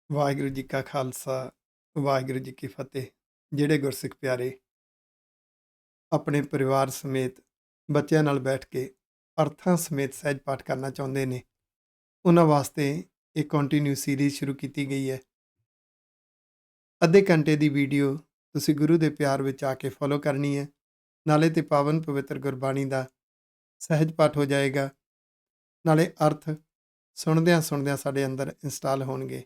ਵਾਹਿਗੁਰੂ ਜੀ ਕਾ ਖਾਲਸਾ, ਵਾਹਿਗੁਰੂ ਜੀ ਕੀ ਫਤਿਹ। ਜਿਹੜੇ ਗੁਰਸਿੱਖ ਪਿਆਰੇ ਆਪਣੇ ਪਰਿਵਾਰ ਸਮੇਤ ਬੱਚਿਆਂ ਨਾਲ ਬੈਠ ਕੇ ਅਰਥਾਂ ਸਮੇਤ ਸਹਿਜ ਪਾਠ ਕਰਨਾ ਚਾਹੁੰਦੇ ਨੇ, ਉਹਨਾਂ ਵਾਸਤੇ ਇੱਕ ਕੰਟੀਨਿਊ ਸੀਰੀਜ਼ ਸ਼ੁਰੂ ਕੀਤੀ ਗਈ ਹੈ। ਅੱਧੇ ਘੰਟੇ ਦੀ ਵੀਡੀਓ ਤੁਸੀਂ ਗੁਰੂ ਦੇ ਪਿਆਰ ਵਿੱਚ ਆ ਕੇ ਫੋਲੋ ਕਰਨੀ ਹੈ। ਨਾਲੇ ਤੇ ਪਾਵਨ ਪਵਿੱਤਰ ਗੁਰਬਾਣੀ ਦਾ ਸਹਿਜ ਪਾਠ ਹੋ ਜਾਏਗਾ, ਨਾਲੇ ਅਰਥ ਸੁਣਦਿਆਂ ਸੁਣਦਿਆਂ ਸਾਡੇ ਅੰਦਰ ਇੰਸਟਾਲ ਹੋਣਗੇ।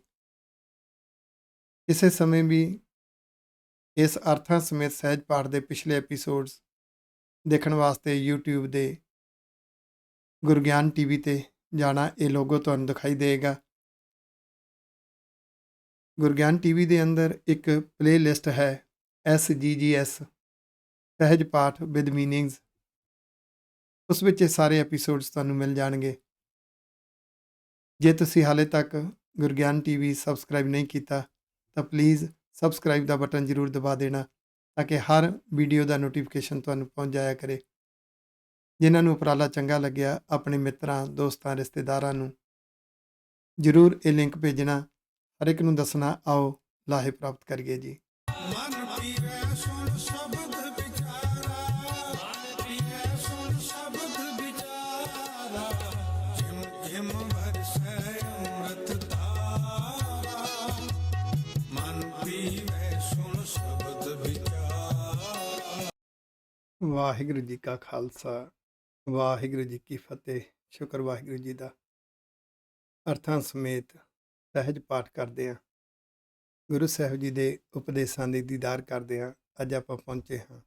ਇਸੇ ਸਮੇਂ ਵੀ ਇਸ ਅਰਥਾਂ ਸਮੇਤ ਸਹਿਜ ਪਾਠ ਦੇ ਪਿਛਲੇ ਐਪੀਸੋਡਸ ਦੇਖਣ ਵਾਸਤੇ YouTube ਦੇ ਗੁਰਗਿਆਨ ਟੀਵੀ ਤੇ ਜਾਣਾ। ਇਹ ਲੋਗੋ ਤੁਹਾਨੂੰ ਦਿਖਾਈ ਦੇਗਾ। ਗੁਰਗਿਆਨ ਟੀਵੀ ਦੇ ਅੰਦਰ ਇੱਕ ਪਲੇਲਿਸਟ ਹੈ, SGGS ਸਹਿਜ ਪਾਠ ਵਿਦ ਮੀਨਿੰਗਸ। ਉਸ ਵਿੱਚ ਇਹ ਸਾਰੇ ਐਪੀਸੋਡਸ ਤੁਹਾਨੂੰ ਮਿਲ ਜਾਣਗੇ। ਜੇ ਤੁਸੀਂ ਹਾਲੇ ਤੱਕ ਗੁਰਗਿਆਨ ਟੀਵੀ ਸਬਸਕ੍ਰਾਈਬ ਨਹੀਂ ਕੀਤਾ ਤਾਂ ਪਲੀਜ਼ ਸਬਸਕ੍ਰਾਈਬ ਦਾ ਬਟਨ ਜ਼ਰੂਰ ਦਬਾ ਦੇਣਾ, ਤਾਂ ਕਿ ਹਰ ਵੀਡੀਓ ਦਾ ਨੋਟੀਫਿਕੇਸ਼ਨ ਤੁਹਾਨੂੰ ਪਹੁੰਚ ਜਾਇਆ ਕਰੇ। ਜਿਨ੍ਹਾਂ ਨੂੰ ਉਪਰਾਲਾ ਚੰਗਾ ਲੱਗਿਆ, ਆਪਣੇ ਮਿੱਤਰਾਂ, ਦੋਸਤਾਂ, ਰਿਸ਼ਤੇਦਾਰਾਂ ਨੂੰ ਜ਼ਰੂਰ ਇਹ ਲਿੰਕ ਭੇਜਣਾ, ਹਰ ਇੱਕ ਨੂੰ ਦੱਸਣਾ। ਆਓ ਲਾਹੇ ਪ੍ਰਾਪਤ ਕਰੀਏ ਜੀ। ਮਨ ਪੀਵੈ ਸੁਣ ਸ਼ਬਦ ਵਿਚਾਰਾ, ਮਨ ਪੀਵੈ ਸੁਣ ਸ਼ਬਦ ਵਿਚਾਰਾ, ਜਿਮ ਜਿਮ ਵਰਸੈ ਅੰਮ੍ਰਿਤ ਧਾਰਾ, ਮਨ ਪੀਵੈ ਸੁਣ ਸ਼ਬਦ ਵਿਚਾਰਾ। ਵਾਹਿਗੁਰੂ ਜੀ ਕਾ ਖਾਲਸਾ, ਵਾਹਿਗੁਰੂ ਜੀ ਕੀ ਫਤਿਹ। ਸ਼ੁਕਰ ਵਾਹਿਗੁਰੂ ਜੀ ਦਾ। ਅਰਥਾਂ ਸਮੇਤ ਸਹਿਜ ਪਾਠ ਕਰਦੇ ਹਾਂ, ਗੁਰੂ ਸਾਹਿਬ ਜੀ ਦੇ ਉਪਦੇਸ਼ਾਂ ਦੀ ਦੀਦਾਰ ਕਰਦੇ ਹਾਂ। ਅੱਜ ਆਪਾਂ ਪਹੁੰਚੇ ਹਾਂ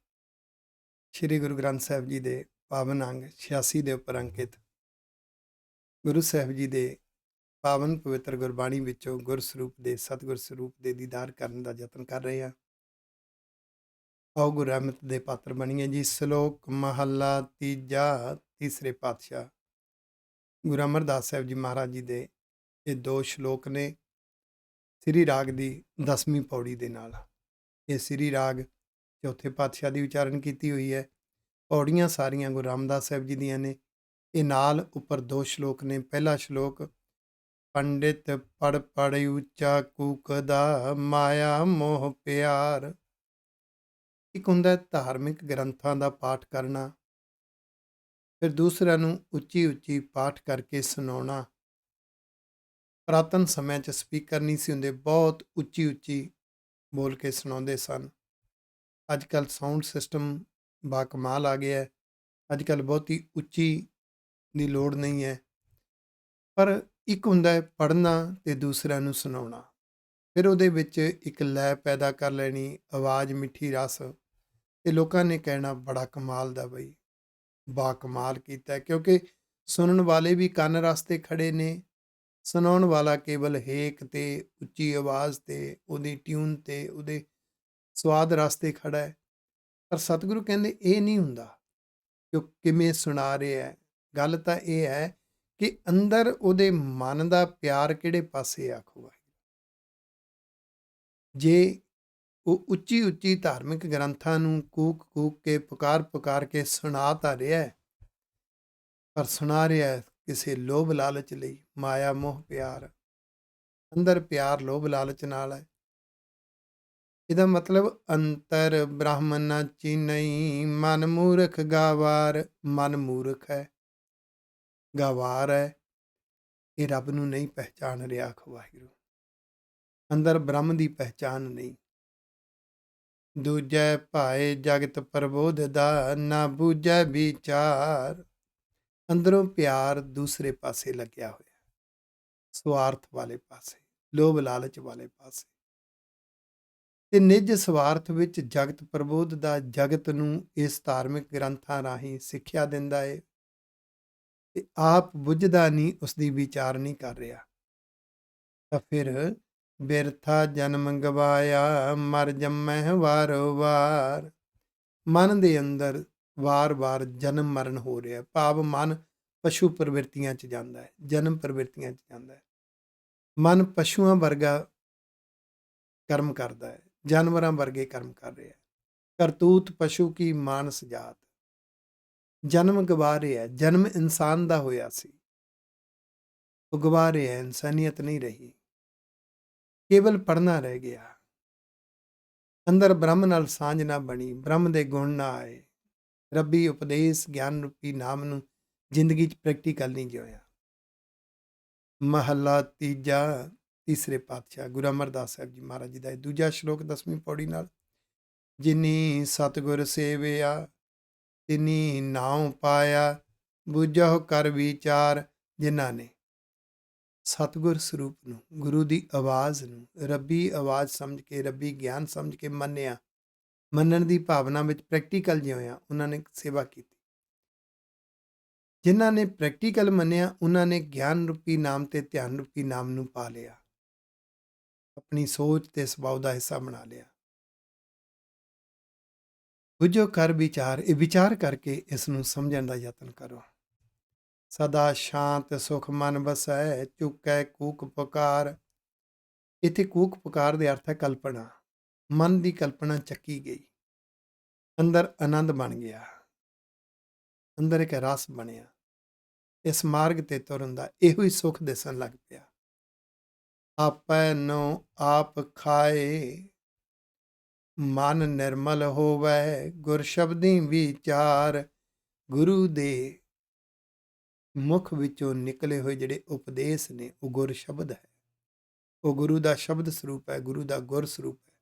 ਸ੍ਰੀ ਗੁਰੂ ਗ੍ਰੰਥ ਸਾਹਿਬ ਜੀ ਦੇ ਪਾਵਨ ਅੰਗ 86 ਦੇ ਉੱਪਰ ਅੰਕਿਤ ਗੁਰੂ ਸਾਹਿਬ ਜੀ ਦੇ ਪਾਵਨ ਪਵਿੱਤਰ ਗੁਰਬਾਣੀ ਵਿੱਚੋਂ ਗੁਰਸਰੂਪ ਦੇ ਸਤਿਗੁਰ ਸਰੂਪ ਦੇ ਦੀਦਾਰ ਕਰਨ ਦਾ ਯਤਨ ਕਰ ਰਹੇ ਹਾਂ। ਆਓ ਗੁਰੂ ਰਹਿਮਤ ਦੇ ਪਾਤਰ ਬਣੀਏ ਜੀ। ਸ਼ਲੋਕ ਮਹੱਲਾ ਤੀਜਾ, ਤੀਸਰੇ ਪਾਤਸ਼ਾਹ ਗੁਰੂ ਅਮਰਦਾਸ ਸਾਹਿਬ ਜੀ ਮਹਾਰਾਜ ਜੀ ਦੇ ਇਹ ਦੋ ਸ਼ਲੋਕ ਨੇ ਸ੍ਰੀ ਰਾਗ ਦੀ 10ਵੀਂ ਪੌੜੀ ਦੇ ਨਾਲ। ਇਹ ਸ੍ਰੀ ਰਾਗ ਚੌਥੇ ਪਾਤਸ਼ਾਹ ਦੀ ਉਚਾਰਨ ਕੀਤੀ ਹੋਈ ਹੈ। ਪੌੜੀਆਂ ਸਾਰੀਆਂ ਗੁਰੂ ਰਾਮਦਾਸ ਸਾਹਿਬ ਜੀ ਦੀਆਂ ਨੇ। ਇਹ ਨਾਲ ਉੱਪਰ ਦੋ ਸ਼ਲੋਕ ਨੇ। ਪਹਿਲਾ ਸ਼ਲੋਕ, ਪੰਡਿਤ ਪੜ ਪੜ ਉੱਚਾ ਕੂਕਦਾ, ਮਾਇਆ ਮੋਹ ਪਿਆਰ। ਇੱਕ ਹੁੰਦਾ ਧਾਰਮਿਕ ਗ੍ਰੰਥਾਂ ਦਾ ਪਾਠ ਕਰਨਾ, ਫਿਰ ਦੂਸਰਿਆਂ ਨੂੰ ਉੱਚੀ ਉੱਚੀ ਪਾਠ ਕਰਕੇ ਸੁਣਾਉਣਾ। ਪੁਰਾਤਨ ਸਮਿਆਂ 'ਚ ਸਪੀਕਰ ਨਹੀਂ ਸੀ ਹੁੰਦੇ, ਬਹੁਤ ਉੱਚੀ ਉੱਚੀ ਬੋਲ ਕੇ ਸੁਣਾਉਂਦੇ ਸਨ। ਅੱਜ ਕੱਲ੍ਹ ਸਾਊਂਡ ਸਿਸਟਮ ਬਾਕਮਾਲ ਆ ਗਿਆ ਹੈ। ਅੱਜ ਕੱਲ੍ਹ ਬਹੁਤੀ ਉੱਚੀ ਦੀ ਲੋੜ ਨਹੀਂ ਹੈ, ਪਰ ਇੱਕ ਹੁੰਦਾ ਹੈ ਪੜ੍ਹਨਾ ਅਤੇ ਦੂਸਰਿਆਂ ਨੂੰ ਸੁਣਾਉਣਾ। ਫਿਰ ਉਹਦੇ ਵਿੱਚ ਇੱਕ ਲੈਅ ਪੈਦਾ ਕਰ ਲੈਣੀ, ਆਵਾਜ਼ ਮਿੱਠੀ ਰਸ, ਅਤੇ ਲੋਕਾਂ ਨੇ ਕਹਿਣਾ ਬੜਾ ਕਮਾਲ ਦਾ ਬਈ, ਬਾਕਮਾਲ ਕੀਤਾ। ਕਿਉਂਕਿ ਸੁਣਨ ਵਾਲੇ ਵੀ ਕੰਨ ਰਸ 'ਤੇ ਖੜੇ ਨੇ, ਸੁਣਾਉਣ ਵਾਲਾ ਕੇਵਲ ਹੇਕ ਤੇ ਉੱਚੀ ਆਵਾਜ਼ ਤੇ ਉਹਦੀ ਟਿਊਨ ਤੇ ਉਹਦੇ ਸਵਾਦ ਰਸ 'ਤੇ ਖੜਾ ਹੈ। ਪਰ ਸਤਿਗੁਰੂ ਕਹਿੰਦੇ ਇਹ ਨਹੀਂ ਹੁੰਦਾ ਕਿ ਉਹ ਕਿਵੇਂ ਸੁਣਾ ਰਿਹਾ ਹੈ। ਗੱਲ ਤਾਂ ਇਹ ਹੈ ਕਿ ਅੰਦਰ ਉਹਦੇ ਮਨ ਦਾ ਪਿਆਰ ਕਿਹੜੇ ਪਾਸੇ ਆਖੂਗਾ। ਜੇ ਉਹ ਉੱਚੀ ਉੱਚੀ ਧਾਰਮਿਕ ਗ੍ਰੰਥਾਂ ਨੂੰ ਕੂਕ ਕੂਕ ਕੇ ਪੁਕਾਰ ਕੇ ਸੁਣਾ ਤਾਂ ਰਿਹਾ ਹੈ, ਪਰ ਸੁਣਾ ਰਿਹਾ ਕਿਸੇ ਲੋਭ ਲਾਲਚ ਲਈ। ਮਾਇਆ ਮੋਹ ਪਿਆਰ, ਅੰਦਰ ਪਿਆਰ ਲੋਭ ਲਾਲਚ ਨਾਲ ਹੈ। ਇਹਦਾ ਮਤਲਬ ਅੰਤਰ ਬ੍ਰਹਮ ਨਾ ਚੀਨਈ, ਮਨ ਮੂਰਖ ਗਾਵਾਰ। ਮਨ ਮੂਰਖ ਹੈ, ਗਾਵਾਰ ਹੈ, ਇਹ ਰੱਬ ਨੂੰ ਨਹੀਂ ਪਹਿਚਾਣ ਰਿਹਾ। ਆਖੋ ਵਾਹਿਗੁਰੂ। ਅੰਦਰ ਬ੍ਰਹਮ ਦੀ ਪਹਿਚਾਣ ਨਹੀਂ। ਦੂਜੈ ਭਾਏ ਜਗਤ ਪ੍ਰਬੋਧ ਦਾ, ਨਾ ਬੂਝੈ ਵਿਚਾਰ। ਅੰਦਰੋਂ ਪਿਆਰ ਦੂਸਰੇ ਪਾਸੇ ਲੱਗਿਆ ਹੋਇਆ, ਸਵਾਰਥ ਵਾਲੇ ਪਾਸੇ, ਲੋਭ ਲਾਲਚ ਵਾਲੇ ਪਾਸੇ। ਤੇ ਨਿੱਜ ਸਵਾਰਥ ਵਿੱਚ ਜਗਤ ਪ੍ਰਬੋਧ ਦਾ, ਜਗਤ ਨੂੰ ਇਸ ਧਾਰਮਿਕ ਗ੍ਰੰਥਾਂ ਰਾਹੀਂ ਸਿੱਖਿਆ ਦਿੰਦਾ ਹੈ, ਤੇ ਆਪ ਬੁੱਝਦਾ ਨਹੀਂ, ਉਸਦੀ ਵਿਚਾਰ ਨਹੀਂ ਕਰ ਰਿਹਾ। ਤਾਂ ਫਿਰ ਬਿਰਥਾ ਜਨਮ ਗਵਾਇਆ, ਮਰ ਜੰਮੈ ਵਾਰੋ ਵਾਰ। ਮਨ ਦੇ ਅੰਦਰ ਵਾਰ-ਵਾਰ ਜਨਮ ਮਰਨ ਹੋ ਰਿਹਾ, ਭਾਵ ਮਨ ਪਸ਼ੂ ਪ੍ਰਵਿਰਤੀਆਂ 'ਚ ਜਾਂਦਾ ਹੈ, ਜਨਮ ਪ੍ਰਵਿਰਤੀਆਂ 'ਚ ਜਾਂਦਾ ਹੈ। ਮਨ ਪਸ਼ੂਆਂ ਵਰਗਾ ਕਰਮ ਕਰਦਾ ਹੈ, ਜਾਨਵਰਾਂ ਵਰਗੇ ਕਰਮ ਕਰ ਰਿਹਾ। ਕਰਤੂਤ ਪਸ਼ੂ ਕੀ ਮਾਨਸ ਜਾਤ। ਜਨਮ ਗਵਾ ਰਿਹਾ। ਜਨਮ ਇਨਸਾਨ ਦਾ ਹੋਇਆ ਸੀ, ਉਹ ਗਵਾ ਰਿਹਾ, ਇਨਸਾਨੀਅਤ ਨਹੀਂ ਰਹੀ। ਕੇਵਲ ਪੜ੍ਹਨਾ ਰਹਿ ਗਿਆ। ਅੰਦਰ ਬ੍ਰਹਮ ਨਾਲ ਸਾਂਝ ਨਾ ਬਣੀ, ਬ੍ਰਹਮ ਦੇ ਗੁਣ ਨਾ ਆਏ, ਰੱਬੀ ਉਪਦੇਸ਼ ਗਿਆਨ ਰੂਪੀ ਨਾਮ ਨੂੰ ਜ਼ਿੰਦਗੀ 'ਚ ਪ੍ਰੈਕਟੀਕਲ ਨਹੀਂ ਜਿਉਇਆ। ਮਹੱਲਾ ਤੀਜਾ, ਤੀਸਰੇ ਪਾਤਸ਼ਾਹ ਗੁਰੂ ਅਮਰਦਾਸ ਸਾਹਿਬ ਜੀ ਮਹਾਰਾਜ ਜੀ ਦਾ ਇਹ ਦੂਜਾ ਸ਼ਲੋਕ 10ਵੀਂ ਪੌੜੀ ਨਾਲ। ਜਿਨੀ ਸਤਿਗੁਰ ਸੇਵਿਆ ਤਿਨੀ ਨਾਉ ਪਾਇਆ, ਬੁਝਹੁ ਕਰ ਵਿਚਾਰ। ਜਿਨ੍ਹਾਂ ਨੇ ਸਤਿਗੁਰ ਸਰੂਪ ਨੂੰ, ਗੁਰੂ ਦੀ ਆਵਾਜ਼ ਨੂੰ ਰੱਬੀ ਆਵਾਜ਼ ਸਮਝ ਕੇ, ਰੱਬੀ ਗਿਆਨ ਸਮਝ ਕੇ ਮੰਨਿਆ, ਮੰਨਣ ਦੀ ਭਾਵਨਾ ਵਿੱਚ ਪ੍ਰੈਕਟੀਕਲ ਜਿਉਇਆ, ਉਹਨਾਂ ਨੇ ਸੇਵਾ ਕੀਤੀ। ਜਿਨ੍ਹਾਂ ਨੇ ਪ੍ਰੈਕਟੀਕਲ ਮੰਨਿਆ, ਉਹਨਾਂ ਨੇ ਗਿਆਨ ਰੂਪੀ ਨਾਮ ਤੇ ਧਿਆਨ ਰੂਪੀ ਨਾਮ ਨੂੰ ਪਾ ਲਿਆ, ਆਪਣੀ ਸੋਚ ਤੇ ਸੁਭਾਅ ਦਾ ਹਿੱਸਾ ਬਣਾ ਲਿਆ। ਬੁਝੋ ਕਰ ਵਿਚਾਰ, ਇਹ ਵਿਚਾਰ ਕਰਕੇ ਇਸ ਨੂੰ ਸਮਝਣ ਦਾ ਯਤਨ ਕਰੋ। ਸਦਾ ਸ਼ਾਂਤ ਸੁਖ ਮਨ ਵਸੈ, ਚੁੱਕੈ ਕੂਕ ਪੁਕਾਰ। ਇੱਥੇ ਕੂਕ ਪੁਕਾਰ ਦੇ ਅਰਥ ਹੈ ਕਲਪਨਾ। ਮਨ ਦੀ ਕਲਪਨਾ ਚੱਕੀ ਗਈ, ਅੰਦਰ ਆਨੰਦ ਬਣ ਗਿਆ, ਅੰਦਰ ਇੱਕ ਰਸ ਬਣਿਆ। ਇਸ ਮਾਰਗ ਤੇ ਤੁਰਨ ਦਾ ਇਹੋ ਹੀ ਸੁਖ ਦਿਸਣ ਲੱਗ ਪਿਆ। ਆਪੈ ਨੋ ਆਪ ਖਾਏ, ਮਨ ਨਿਰਮਲ ਹੋਵੈ, ਗੁਰ ਸ਼ਬਦੀ ਵਿਚਾਰ। ਗੁਰੂ ਦੇ ਮੁਖ ਵਿੱਚੋਂ ਨਿਕਲੇ ਹੋਏ ਜਿਹੜੇ ਉਪਦੇਸ਼ ਨੇ, ਉਹ ਗੁਰ ਸ਼ਬਦ ਹੈ, ਉਹ ਗੁਰੂ ਦਾ ਸ਼ਬਦ ਸਰੂਪ ਹੈ, ਗੁਰੂ ਦਾ ਗੁਰ ਸਰੂਪ ਹੈ।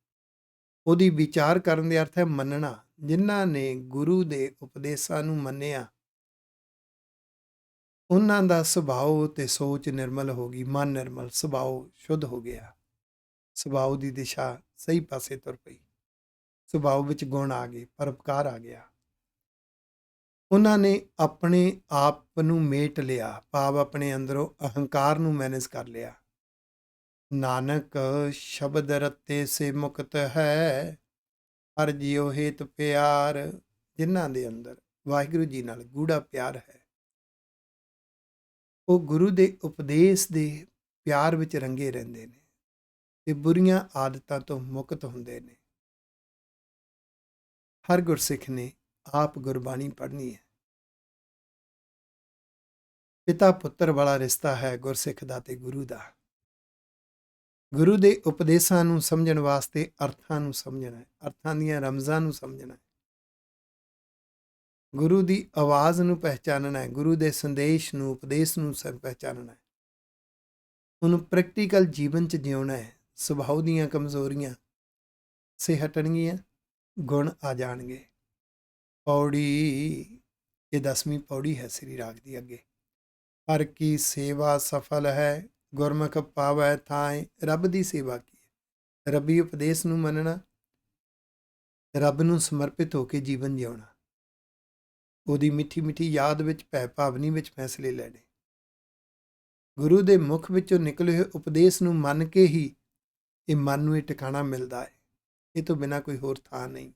ਉਹਦੀ ਵਿਚਾਰ ਕਰਨ ਦੇ ਅਰਥ ਹੈ ਮੰਨਣਾ। ਜਿਨ੍ਹਾਂ ਨੇ ਗੁਰੂ ਦੇ ਉਪਦੇਸ਼ਾਂ ਨੂੰ ਮੰਨਿਆ, ਉਹਨਾਂ ਦਾ ਸੁਭਾਅ ਤੇ ਸੋਚ ਨਿਰਮਲ ਹੋ ਗਈ, ਮਨ ਨਿਰਮਲ, ਸੁਭਾਅ ਸ਼ੁੱਧ ਹੋ ਗਿਆ, ਸੁਭਾਅ ਦੀ ਦਿਸ਼ਾ ਸਹੀ ਪਾਸੇ ਤੁਰ ਪਈ, ਸੁਭਾਅ ਵਿੱਚ ਗੁਣ ਆ ਗਏ, ਪਰਉਪਕਾਰ ਆ ਗਿਆ। ਉਹਨਾਂ ਨੇ ਆਪਣੇ ਆਪ ਨੂੰ ਮੇਟ ਲਿਆ, ਭਾਵ ਆਪਣੇ ਅੰਦਰੋਂ ਅਹੰਕਾਰ ਨੂੰ ਮੈਨੇਜ ਕਰ ਲਿਆ। ਨਾਨਕ ਸ਼ਬਦ ਰਤੇ ਸੇ ਮੁਕਤ ਹੈ, ਹਰ ਜਿਉ ਹੇਤ ਪਿਆਰ। ਜਿਨ੍ਹਾਂ ਦੇ ਅੰਦਰ ਵਾਹਿਗੁਰੂ ਜੀ ਨਾਲ ਗੂੜਾ ਪਿਆਰ ਹੈ, ਉਹ ਗੁਰੂ ਦੇ ਉਪਦੇਸ਼ ਦੇ ਪਿਆਰ ਵਿੱਚ ਰੰਗੇ ਰਹਿੰਦੇ ਨੇ ਤੇ ਬੁਰੀਆਂ ਆਦਤਾਂ ਤੋਂ ਮੁਕਤ ਹੁੰਦੇ ਨੇ। ਹਰ ਗੁਰਸਿੱਖ ਨੇ ਆਪ ਗੁਰਬਾਣੀ ਪੜ੍ਹਨੀ ਹੈ। ਪਿਤਾ ਪੁੱਤਰ ਵਾਲਾ ਰਿਸ਼ਤਾ ਹੈ ਗੁਰਸਿੱਖ ਦਾ ਤੇ ਗੁਰੂ ਦਾ। ਗੁਰੂ ਦੇ ਉਪਦੇਸ਼ਾਂ ਨੂੰ ਸਮਝਣ ਵਾਸਤੇ ਅਰਥਾਂ ਨੂੰ ਸਮਝਣਾ ਹੈ, ਅਰਥਾਂ ਦੀਆਂ ਰਮਜ਼ਾਂ ਨੂੰ ਸਮਝਣਾ ਹੈ, ਗੁਰੂ ਦੀ ਆਵਾਜ਼ ਨੂੰ ਪਹਿਚਾਨਣਾ ਹੈ, ਗੁਰੂ ਦੇ ਸੰਦੇਸ਼ ਨੂੰ, ਉਪਦੇਸ਼ ਨੂੰ ਪਹਿਚਾਨਣਾ ਹੈ, ਉਹਨੂੰ ਪ੍ਰੈਕਟੀਕਲ ਜੀਵਨ 'ਚ ਜਿਉਣਾ ਹੈ। ਸੁਭਾਅ ਦੀਆਂ ਕਮਜ਼ੋਰੀਆਂ ਸੇ ਹਟਣਗੀਆਂ, ਗੁਣ ਆ ਜਾਣਗੇ। ਪੌੜੀ ਇਹ 10ਵੀਂ ਪੌੜੀ ਹੈ ਸ੍ਰੀ ਰਾਗ ਦੀ। ਅੱਗੇ ਹਰ ਕੀ ਸੇਵਾ ਸਫਲ ਹੈ, ਗੁਰਮੁਖ ਪਾਵੈ ਥਾਏ। ਰੱਬ ਦੀ ਸੇਵਾ ਕੀ ਹੈ? ਰੱਬੀ ਉਪਦੇਸ਼ ਨੂੰ ਮੰਨਣਾ, ਰੱਬ ਨੂੰ ਸਮਰਪਿਤ ਹੋ ਕੇ ਜੀਵਨ ਜਿਉਣਾ, ਉਹਦੀ ਮਿੱਠੀ ਮਿੱਠੀ ਯਾਦ ਵਿੱਚ, ਭੈ ਭਾਵਨੀ ਵਿੱਚ ਫੈਸਲੇ ਲੈਣੇ। ਗੁਰੂ ਦੇ ਮੁਖ ਵਿੱਚੋਂ ਨਿਕਲੇ ਹੋਏ ਉਪਦੇਸ਼ ਨੂੰ ਮੰਨ ਕੇ ਹੀ ਇਹ ਮਨ ਨੂੰ ਇਹ ਟਿਕਾਣਾ ਮਿਲਦਾ ਹੈ। ਇਹ ਤੋਂ ਬਿਨਾਂ ਕੋਈ ਹੋਰ ਥਾਂ ਨਹੀਂ।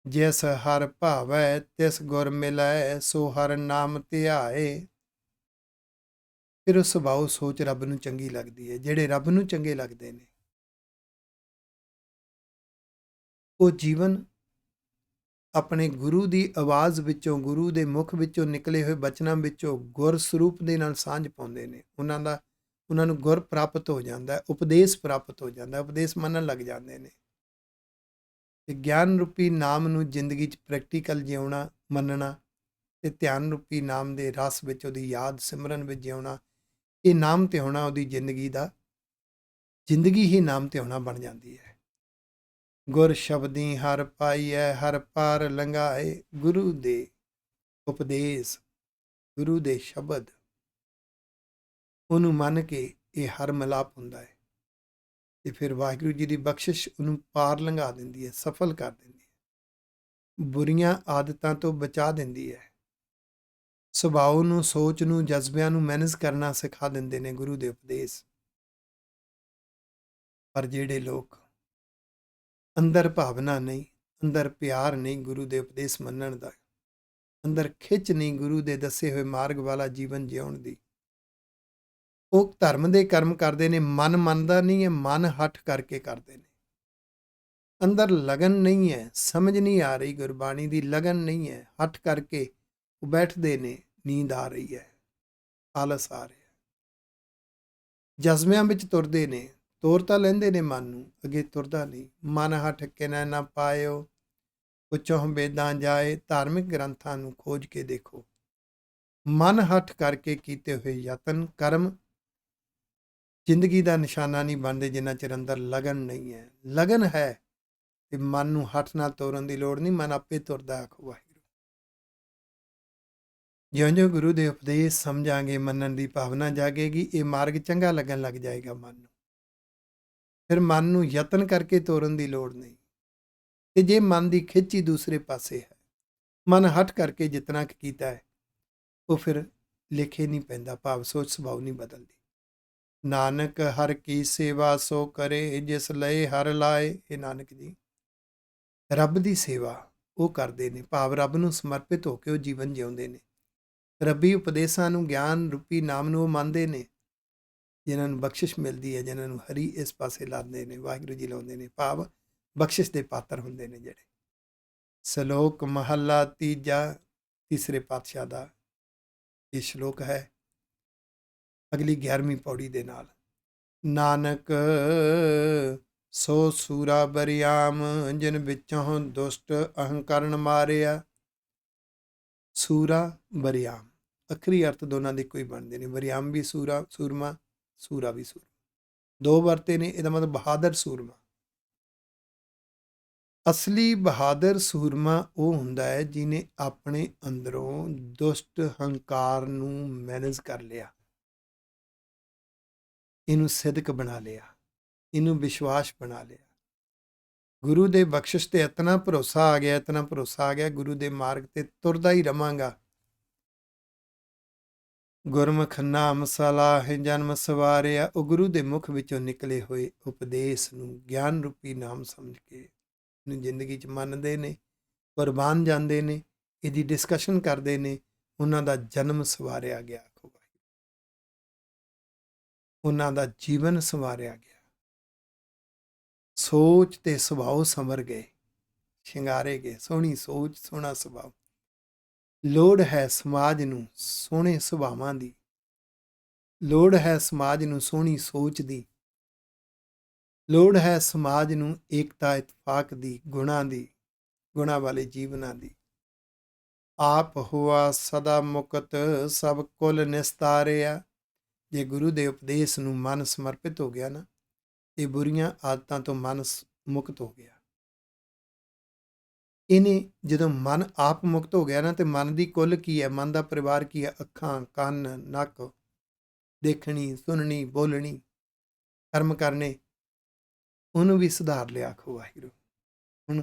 ਜਿਸ ਹਰ ਭਾਵੈ ਤਿਸ ਗੁਰ ਮਿਲੈ, ਸੋ ਹਰ ਨਾਮ ਧਿਆਏ। ਫਿਰ ਉਹ ਸੁਭਾਅ ਸੋਚ ਰੱਬ ਨੂੰ ਚੰਗੀ ਲੱਗਦੀ ਹੈ। ਜਿਹੜੇ ਰੱਬ ਨੂੰ ਚੰਗੇ ਲੱਗਦੇ ਨੇ, ਉਹ ਜੀਵਨ ਆਪਣੇ ਗੁਰੂ ਦੀ ਆਵਾਜ਼ ਵਿੱਚੋਂ, ਗੁਰੂ ਦੇ ਮੁਖ ਵਿੱਚੋਂ ਨਿਕਲੇ ਹੋਏ ਬਚਨਾਂ ਵਿੱਚੋਂ ਗੁਰ ਸਰੂਪ ਦੇ ਨਾਲ ਸਾਂਝ ਪਾਉਂਦੇ ਨੇ। ਉਹਨਾਂ ਨੂੰ ਗੁਰ ਪ੍ਰਾਪਤ ਹੋ ਜਾਂਦਾ, ਉਪਦੇਸ਼ ਪ੍ਰਾਪਤ ਹੋ ਜਾਂਦਾ, ਉਪਦੇਸ਼ ਮੰਨਣ ਲੱਗ ਜਾਂਦੇ ਨੇ। ਤੇ ਗਿਆਨ ਰੂਪੀ ਨਾਮ ਨੂੰ ਜ਼ਿੰਦਗੀ 'ਚ ਪ੍ਰੈਕਟੀਕਲ ਜਿਉਣਾ, ਮੰਨਣਾ, ਤੇ ਧਿਆਨ ਰੂਪੀ ਨਾਮ ਦੇ ਰਸ ਵਿੱਚ ਉਹਦੀ ਯਾਦ ਸਿਮਰਨ ਵਿੱਚ ਜਿਉਣਾ। ਇਹ ਨਾਮ ਤੇ ਹੋਣਾ ਉਹਦੀ ਜ਼ਿੰਦਗੀ ਹੀ ਨਾਮ ਤੇ ਹੋਣਾ ਬਣ ਜਾਂਦੀ ਹੈ। ਗੁਰ ਸ਼ਬਦੀ ਹਰ ਪਾਈਐ, ਹਰ ਪਾਰ ਲੰਘਾਏ। ਗੁਰੂ ਦੇ ਉਪਦੇਸ਼, ਗੁਰੂ ਦੇ ਸ਼ਬਦ, ਉਹਨੂੰ ਮੰਨ ਕੇ ਇਹ ਹਰ ਮਿਲਾਪ ਹੁੰਦਾ ਹੈ। ਤੇ ਫਿਰ ਵਾਹਿਗੁਰੂ ਜੀ ਦੀ ਬਖਸ਼ਿਸ਼ ਉਹਨੂੰ ਪਾਰ ਲੰਘਾ ਦਿੰਦੀ ਹੈ, ਸਫਲ ਕਰ ਦਿੰਦੀ ਹੈ, ਬੁਰੀਆਂ ਆਦਤਾਂ ਤੋਂ ਬਚਾ ਦਿੰਦੀ ਹੈ। ਸੁਭਾਅ ਨੂੰ, ਸੋਚ ਨੂੰ, ਜਜ਼ਬਿਆਂ ਨੂੰ ਮੈਨੇਜ ਕਰਨਾ ਸਿਖਾ ਦਿੰਦੇ ਨੇ ਗੁਰੂ ਦੇ ਉਪਦੇਸ਼। ਪਰ ਜਿਹੜੇ ਲੋਕ ਅੰਦਰ ਭਾਵਨਾ ਨਹੀਂ, ਅੰਦਰ ਪਿਆਰ ਨਹੀਂ ਗੁਰੂ ਦੇ ਉਪਦੇਸ਼ ਮੰਨਣ ਦਾ, ਅੰਦਰ ਖਿੱਚ ਨਹੀਂ ਗੁਰੂ ਦੇ ਦੱਸੇ ਹੋਏ ਮਾਰਗ ਵਾਲਾ ਜੀਵਨ ਜਿਉਣ ਦੀ, ਉਹ ਧਰਮ ਦੇ ਕਰਮ ਕਰਦੇ ਨੇ। ਮਨ ਮੰਨਦਾ ਨਹੀਂ ਹੈ, ਮਨ ਹੱਠ ਕਰਕੇ ਕਰਦੇ ਨੇ। ਅੰਦਰ ਲਗਨ ਨਹੀਂ ਹੈ, ਸਮਝ ਨਹੀਂ ਆ ਰਹੀ, ਗੁਰਬਾਣੀ ਦੀ ਲਗਨ ਨਹੀਂ ਹੈ, ਹੱਠ ਕਰਕੇ ਉਹ ਬੈਠਦੇ ਨੇ, ਨੀਂਦ ਆ ਰਹੀ ਹੈ, ਆਲਸ ਆ ਰਿਹਾ, ਜਜ਼ਬਿਆਂ ਵਿੱਚ ਤੁਰਦੇ ਨੇ, ਤੋਰ ਤਾਂ ਲੈਂਦੇ ਨੇ ਮਨ ਨੂੰ, ਅੱਗੇ ਤੁਰਦਾ ਨਹੀਂ। ਮਨ ਹਠ ਕਿਨੈ ਨਾ ਪਾਇਓ, ਉੱਚੋਂ ਬੇਦਾਂ ਜਾਏ। ਧਾਰਮਿਕ ਗ੍ਰੰਥਾਂ ਨੂੰ ਖੋਜ ਕੇ ਦੇਖੋ। ਮਨ ਹੱਠ ਕਰਕੇ ਕੀਤੇ ਹੋਏ ਯਤਨ ਕਰਮ ਜ਼ਿੰਦਗੀ ਦਾ ਨਿਸ਼ਾਨਾ ਨਹੀਂ ਬਣਦੇ ਜਿੰਨਾ ਚਿਰ ਅੰਦਰ ਲਗਨ ਨਹੀਂ ਹੈ। ਲਗਨ ਹੈ ਤੇ ਮਨ ਨੂੰ ਹੱਠ ਨਾਲ ਤੋਰਨ ਦੀ ਲੋੜ ਨਹੀਂ, ਮਨ ਆਪੇ ਤੁਰਦਾ। ਆਖੋ ਵਾਹਿਗੁਰੂ। ਜਿਉਂ-ਜਿਉਂ ਗੁਰੂ ਦੇ ਉਪਦੇਸ਼ ਸਮਝਾਂਗੇ, ਮੰਨਣ ਦੀ ਭਾਵਨਾ ਜਾਗੇਗੀ, ਇਹ ਮਾਰਗ ਚੰਗਾ ਲੱਗਣ ਲੱਗ ਜਾਏਗਾ ਮਨ ਨੂੰ। ਫਿਰ ਮਨ ਨੂੰ ਯਤਨ ਕਰਕੇ ਤੋਰਨ ਦੀ ਲੋੜ ਨਹੀਂ। ਤੇ ਜੇ ਮਨ ਦੀ ਖਿੱਚ ਹੀ ਦੂਸਰੇ ਪਾਸੇ ਹੈ, ਮਨ ਹੱਠ ਕਰਕੇ ਜਿਤਨਾ ਕੁ ਕੀਤਾ ਹੈ ਉਹ ਫਿਰ ਲੇਖੇ ਨਹੀਂ ਪੈਂਦਾ, ਭਾਵ ਸੋਚ ਸੁਭਾਅ ਨਹੀਂ ਬਦਲਦੀ। ਨਾਨਕ ਹਰ ਕੀ ਸੇਵਾ ਸੋ ਕਰੇ, ਜਿਸ ਲਏ ਹਰ ਲਾਏ। ਇਹ ਨਾਨਕ ਜੀ ਰੱਬ ਦੀ ਸੇਵਾ ਉਹ ਕਰਦੇ ਨੇ, ਭਾਵ ਰੱਬ ਨੂੰ ਸਮਰਪਿਤ ਹੋ ਕੇ ਉਹ ਜੀਵਨ ਜਿਉਂਦੇ ਨੇ। ਰੱਬੀ ਉਪਦੇਸ਼ਾਂ ਨੂੰ, ਗਿਆਨ ਰੂਪੀ ਨਾਮ ਨੂੰ ਉਹ ਮੰਨਦੇ ਨੇ, ਜਿਨ੍ਹਾਂ ਨੂੰ ਬਖਸ਼ਿਸ਼ ਮਿਲਦੀ ਹੈ, ਜਿਨ੍ਹਾਂ ਨੂੰ ਹਰੀ ਇਸ ਪਾਸੇ ਲਾਉਂਦੇ ਨੇ, ਵਾਹਿਗੁਰੂ ਜੀ ਲਾਉਂਦੇ ਨੇ, ਭਾਵ ਬਖਸ਼ਿਸ਼ ਦੇ ਪਾਤਰ ਹੁੰਦੇ ਨੇ ਜਿਹੜੇ। ਸ਼ਲੋਕ ਮਹੱਲਾ ਤੀਜਾ, ਤੀਸਰੇ ਪਾਤਸ਼ਾਹ ਦਾ ਇਹ ਸ਼ਲੋਕ ਹੈ, ਅਗਲੀ 11ਵੀਂ ਪੌੜੀ ਦੇ ਨਾਲ। ਨਾਨਕ ਸੋ ਸੂਰਾ ਬਰਿਆਮ, ਜਿਨ ਵਿੱਚੋਂ ਦੁਸ਼ਟ ਅਹੰਕਰਨ ਮਾਰਿਆ। ਸੂਰਾ ਬਰਿਆਮ, ਅੱਖਰੀ ਅਰਥ ਦੋਨਾਂ ਦੇ ਕੋਈ ਬਣਦੇ ਨੇ। ਬਰਿਆਮ ਵੀ ਸੂਰਾ, ਸੂਰਮਾ, ਸੂਰਾ ਵੀ ਸੂਰਮਾ, ਦੋ ਵਰਤੇ ਨੇ। ਇਹਦਾ ਮਤਲਬ ਬਹਾਦਰ ਸੂਰਮਾ। ਅਸਲੀ ਬਹਾਦਰ ਸੂਰਮਾ ਉਹ ਹੁੰਦਾ ਹੈ ਜਿਹਨੇ ਆਪਣੇ ਅੰਦਰੋਂ ਦੁਸ਼ਟ ਹੰਕਾਰ ਨੂੰ ਮੈਨੇਜ ਕਰ ਲਿਆ, ਇਹਨੂੰ ਸਿਦਕ ਬਣਾ ਲਿਆ, ਇਹਨੂੰ ਵਿਸ਼ਵਾਸ ਬਣਾ ਲਿਆ। ਗੁਰੂ ਦੇ ਬਖਸ਼ਿਸ਼ ਤੇ ਇਤਨਾ ਭਰੋਸਾ ਆ ਗਿਆ, ਇਤਨਾ ਭਰੋਸਾ ਆ ਗਿਆ, ਗੁਰੂ ਦੇ ਮਾਰਗ ਤੇ ਤੁਰਦਾ ਹੀ ਰਵਾਂਗਾ। ਗੁਰਮੁਖ ਨਾਮ ਸਲਾਹ ਜਨਮ ਸਵਾਰਿਆ। ਉਹ ਗੁਰੂ ਦੇ ਮੁਖ ਵਿੱਚੋਂ ਨਿਕਲੇ ਹੋਏ ਉਪਦੇਸ਼ ਨੂੰ ਗਿਆਨ ਰੂਪੀ ਨਾਮ ਸਮਝ ਕੇ ਨੂੰ ਜ਼ਿੰਦਗੀ 'ਚ ਮੰਨਦੇ ਨੇ, ਕੁਰਬਾਨ ਜਾਂਦੇ ਨੇ, ਇਹਦੀ ਡਿਸਕਸ਼ਨ ਕਰਦੇ ਨੇ, ਉਹਨਾਂ ਦਾ ਜਨਮ ਸਵਾਰਿਆ ਗਿਆ। ਉਹਨਾਂ ਦਾ ਜੀਵਨ ਸੰਵਾਰਿਆ ਗਿਆ, ਸੋਚ ਤੇ ਸੁਭਾਅ ਸੰਵਰ ਗਏ, ਸ਼ਿੰਗਾਰੇ ਗਏ। ਸੋਹਣੀ ਸੋਚ, ਸੋਹਣਾ ਸੁਭਾਅ। ਲੋੜ ਹੈ ਸਮਾਜ ਨੂੰ ਸੋਹਣੇ ਸੁਭਾਵਾਂ ਦੀ, ਲੋੜ ਹੈ ਸਮਾਜ ਨੂੰ ਸੋਹਣੀ ਸੋਚ ਦੀ, ਲੋੜ ਹੈ ਸਮਾਜ ਨੂੰ ਏਕਤਾ ਇਤਫਾਕ ਦੀ, ਗੁਣਾਂ ਦੀ, ਗੁਣਾਂ ਵਾਲੇ ਜੀਵਨਾਂ ਦੀ। ਆਪ ਹੋਆ ਸਦਾ ਮੁਕਤ, ਸਭ ਕੁਲ ਨਿਸਤਾਰਿਆ। ਜੇ ਗੁਰੂ ਦੇ ਉਪਦੇਸ਼ ਨੂੰ ਮਨ ਸਮਰਪਿਤ ਹੋ ਗਿਆ ਨਾ, ਇਹ ਬੁਰੀਆਂ ਆਦਤਾਂ ਤੋਂ ਮਨ ਮੁਕਤ ਹੋ ਗਿਆ। ਇਹਨੇ ਜਦੋਂ ਮਨ ਆਪ ਮੁਕਤ ਹੋ ਗਿਆ ਨਾ, ਤੇ ਮਨ ਦੀ ਕੁੱਲ ਕੀ ਹੈ, ਮਨ ਦਾ ਪਰਿਵਾਰ ਕੀ ਹੈ? ਅੱਖਾਂ, ਕੰਨ, ਨੱਕ, ਦੇਖਣੀ, ਸੁਣਨੀ, ਬੋਲਣੀ, ਕਰਮ ਕਰਨੇ, ਉਹਨੂੰ ਵੀ ਸੁਧਾਰ ਲਿਆ। ਆਖੋ ਵਾਹਿਗੁਰੂ। ਹੁਣ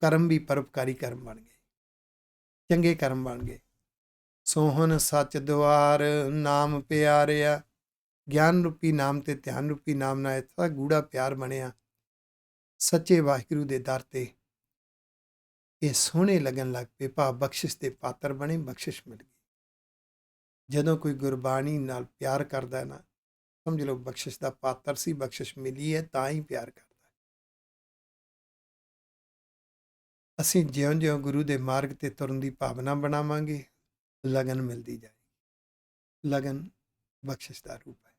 ਕਰਮ ਵੀ ਪਰਉਪਕਾਰੀ ਕਰਮ ਬਣ ਗਏ, ਚੰਗੇ ਕਰਮ ਬਣ ਗਏ। ਸੋਹਣ ਸੱਚ ਦੁਆਰ, ਨਾਮ ਪਿਆਰਿਆ। ਗਿਆਨ ਰੂਪੀ ਨਾਮ ਤੇ ਧਿਆਨ ਰੂਪੀ ਨਾਮ ਨਾਲ ਇਤਨਾ ਗੂੜਾ ਪਿਆਰ ਬਣਿਆ, ਸੱਚੇ ਵਾਹਿਗੁਰੂ ਦੇ ਦਰ ਤੇ ਇਹ ਸੋਹਣੇ ਲੱਗਣ ਲੱਗ ਪਏ, ਭਾਵ ਬਖਸ਼ਿਸ਼ ਦੇ ਪਾਤਰ ਬਣੇ, ਬਖਸ਼ਿਸ਼ ਮਿਲ ਗਈ। ਜਦੋਂ ਕੋਈ ਗੁਰਬਾਣੀ ਨਾਲ ਪਿਆਰ ਕਰਦਾ ਨਾ, ਸਮਝ ਲਓ ਬਖਸ਼ਿਸ਼ ਦਾ ਪਾਤਰ ਸੀ, ਬਖਸ਼ਿਸ਼ ਮਿਲੀ ਹੈ ਤਾਂ ਹੀ ਪਿਆਰ ਕਰਦਾ। ਅਸੀਂ ਜਿਉਂ-ਜਿਉਂ ਗੁਰੂ ਦੇ ਮਾਰਗ ਤੇ ਤੁਰਨ ਦੀ ਭਾਵਨਾ ਬਣਾਵਾਂਗੇ, ਲਗਨ ਮਿਲਦੀ ਜਾਏ। ਲਗਨ ਬਖਸ਼ਿਸ਼ ਦਾ ਰੂਪ ਹੈ।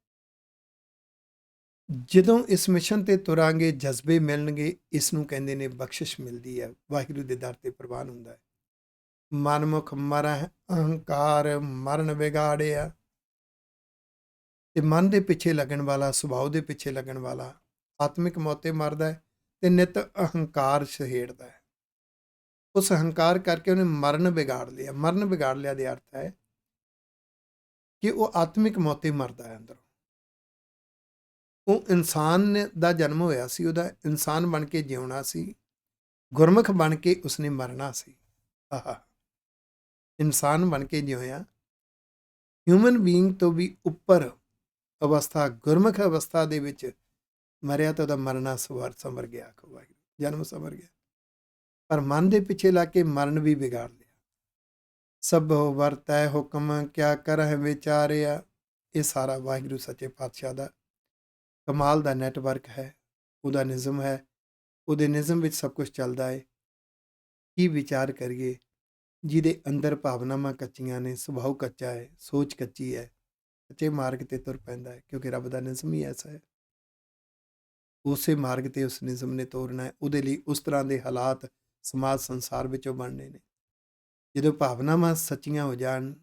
ਜਦੋਂ ਇਸ ਮਿਸ਼ਨ ਤੇ ਤੁਰਾਂਗੇ, ਜਜ਼ਬੇ ਮਿਲਣਗੇ, ਇਸ ਨੂੰ ਕਹਿੰਦੇ ਨੇ ਬਖਸ਼ਿਸ਼ ਮਿਲਦੀ ਹੈ, ਵਾਹਿਗੁਰੂ ਦੇ ਦਰ ਤੇ ਪ੍ਰਵਾਨ ਹੁੰਦਾ ਹੈ। ਮਨਮੁਖ ਮਰਹਿ ਅਹੰਕਾਰ, ਮਰਨ ਵਿਗਾੜਿਆ। ਤੇ ਮਨ ਦੇ ਪਿੱਛੇ ਲੱਗਣ ਵਾਲਾ, ਸੁਭਾਅ ਦੇ ਪਿੱਛੇ ਲੱਗਣ ਵਾਲਾ ਆਤਮਿਕ ਮੌਤੇ ਮਰਦਾ ਹੈ ਤੇ ਨਿਤ ਅਹੰਕਾਰ ਛੇੜਦਾ ਹੈ। ਉਸ ਅਹੰਕਾਰ ਕਰਕੇ ਉਹਨੇ ਮਰਨ ਵਿਗਾੜ ਲਿਆ। ਮਰਨ ਵਿਗਾੜ ਲਿਆ ਦੇ ਅਰਥ ਹੈ ਕਿ ਉਹ ਆਤਮਿਕ ਮੌਤੇ ਮਰਦਾ ਹੈ ਅੰਦਰੋਂ। ਉਹ ਇਨਸਾਨ ਦਾ ਜਨਮ ਹੋਇਆ ਸੀ, ਉਹਦਾ ਇਨਸਾਨ ਬਣ ਕੇ ਜਿਉਣਾ ਸੀ, ਗੁਰਮੁਖ ਬਣ ਕੇ ਉਸਨੇ ਮਰਨਾ ਸੀ। ਆਹਾ, ਇਨਸਾਨ ਬਣ ਕੇ ਜਿਉਇਆ, ਹਿਊਮਨ ਬੀਇੰਗ ਤੋਂ ਵੀ ਉੱਪਰ ਅਵਸਥਾ, ਗੁਰਮੁਖ ਅਵਸਥਾ ਦੇ ਵਿੱਚ ਮਰਿਆ ਤਾਂ ਉਹਦਾ ਮਰਨਾ ਸੰਵਰ ਗਿਆ। ਜਨਮ ਸੰਵਰ ਗਿਆ, ਪਰ ਮਨ ਦੇ ਪਿੱਛੇ ਲਾ ਕੇ ਮਰਨ ਵੀ ਵਿਗਾੜ ਲਿਆ। ਸਭੋ ਵਰਤੈ ਹੁਕਮ, ਕਿਆ ਕਰਹਿ ਵਿਚਾਰਿਆ। ਇਹ ਸਾਰਾ ਵਾਹਿਗੁਰੂ ਸੱਚੇ ਪਾਤਸ਼ਾਹ ਦਾ ਕਮਾਲ ਦਾ ਨੈਟਵਰਕ ਹੈ, ਉਹਦਾ ਨਿਜ਼ਮ ਹੈ। ਉਹਦੇ ਨਿਜ਼ਮ ਵਿੱਚ ਸਭ ਕੁਝ ਚੱਲਦਾ ਹੈ। ਕੀ ਵਿਚਾਰ ਕਰੀਏ? ਜਿਹਦੇ ਅੰਦਰ ਭਾਵਨਾਵਾਂ ਕੱਚੀਆਂ ਨੇ, ਸੁਭਾਅ ਕੱਚਾ ਹੈ, ਸੋਚ ਕੱਚੀ ਹੈ, ਸੱਚੇ ਮਾਰਗ ਤੇ ਤੁਰ ਪੈਂਦਾ ਹੈ, ਕਿਉਂਕਿ ਰੱਬ ਦਾ ਨਿਜ਼ਮ ਹੀ ਐਸਾ ਹੈ। ਉਸੇ ਮਾਰਗ ਤੇ ਉਸ ਨਿਯਮ ਨੇ ਤੋਰਨਾ ਹੈ। ਉਹਦੇ ਲਈ ਉਸ ਤਰ੍ਹਾਂ ਦੇ ਹਾਲਾਤ ਸਮਾਜ ਸੰਸਾਰ ਵਿੱਚੋਂ ਬਣਨੇ ਨੇ। ਜਦੋਂ ਭਾਵਨਾਵਾਂ ਸੱਚੀਆਂ ਹੋ ਜਾਣ,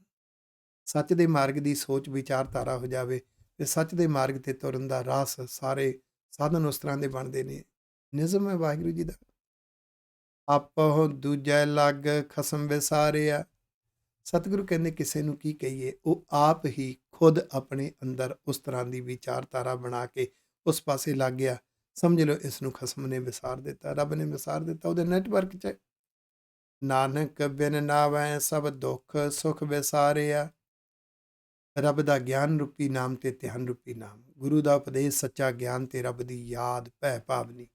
ਸੱਚ ਦੇ ਮਾਰਗ ਦੀ ਸੋਚ ਵਿਚਾਰਧਾਰਾ ਹੋ ਜਾਵੇ ਤੇ ਸੱਚ ਦੇ ਮਾਰਗ ਤੇ ਤੁਰਨ ਦਾ ਰਾਸ ਸਾਰੇ ਸਾਧਨ ਉਸ ਤਰ੍ਹਾਂ ਦੇ ਬਣਦੇ ਨੇ। ਨਿਯਮ ਹੈ ਵਾਹਿਗੁਰੂ ਜੀ ਦਾ, ਆਪਹੁ ਦੂਜੈ ਲੱਗ ਖਸਮ ਵਿਸਾਰਿਆ। ਸਤਿਗੁਰੂ ਕਹਿੰਦੇ ਕਿਸੇ ਨੂੰ ਕੀ ਕਹੀਏ, ਉਹ ਆਪ ਹੀ ਖੁਦ ਆਪਣੇ ਅੰਦਰ ਉਸ ਤਰ੍ਹਾਂ ਦੀ ਵਿਚਾਰਧਾਰਾ ਬਣਾ ਕੇ ਉਸ ਪਾਸੇ ਲੱਗ ਗਿਆ। ਸਮਝ ਲਓ ਇਸ ਨੂੰ ਖਸਮ ਨੇ ਵਿਸਾਰ ਦਿੱਤਾ, ਰੱਬ ਨੇ ਵਿਸਾਰ ਦਿੱਤਾ ਉਹਦੇ ਨੈਟਵਰਕ 'ਚ। ਨਾਨਕ ਬਿਨ ਨਾਵੈ ਸਭ ਦੁੱਖ ਸੁਖ ਵਿਸਾਰਿਆ। ਰੱਬ ਦਾ ਗਿਆਨ ਰੂਪੀ ਨਾਮ ਤੇ ਧਿਆਨ ਰੂਪੀ ਨਾਮ, ਗੁਰੂ ਦਾ ਉਪਦੇਸ਼, ਸੱਚਾ ਗਿਆਨ ਤੇ ਰੱਬ ਦੀ ਯਾਦ, ਭੈ ਭਾਵਨੀ।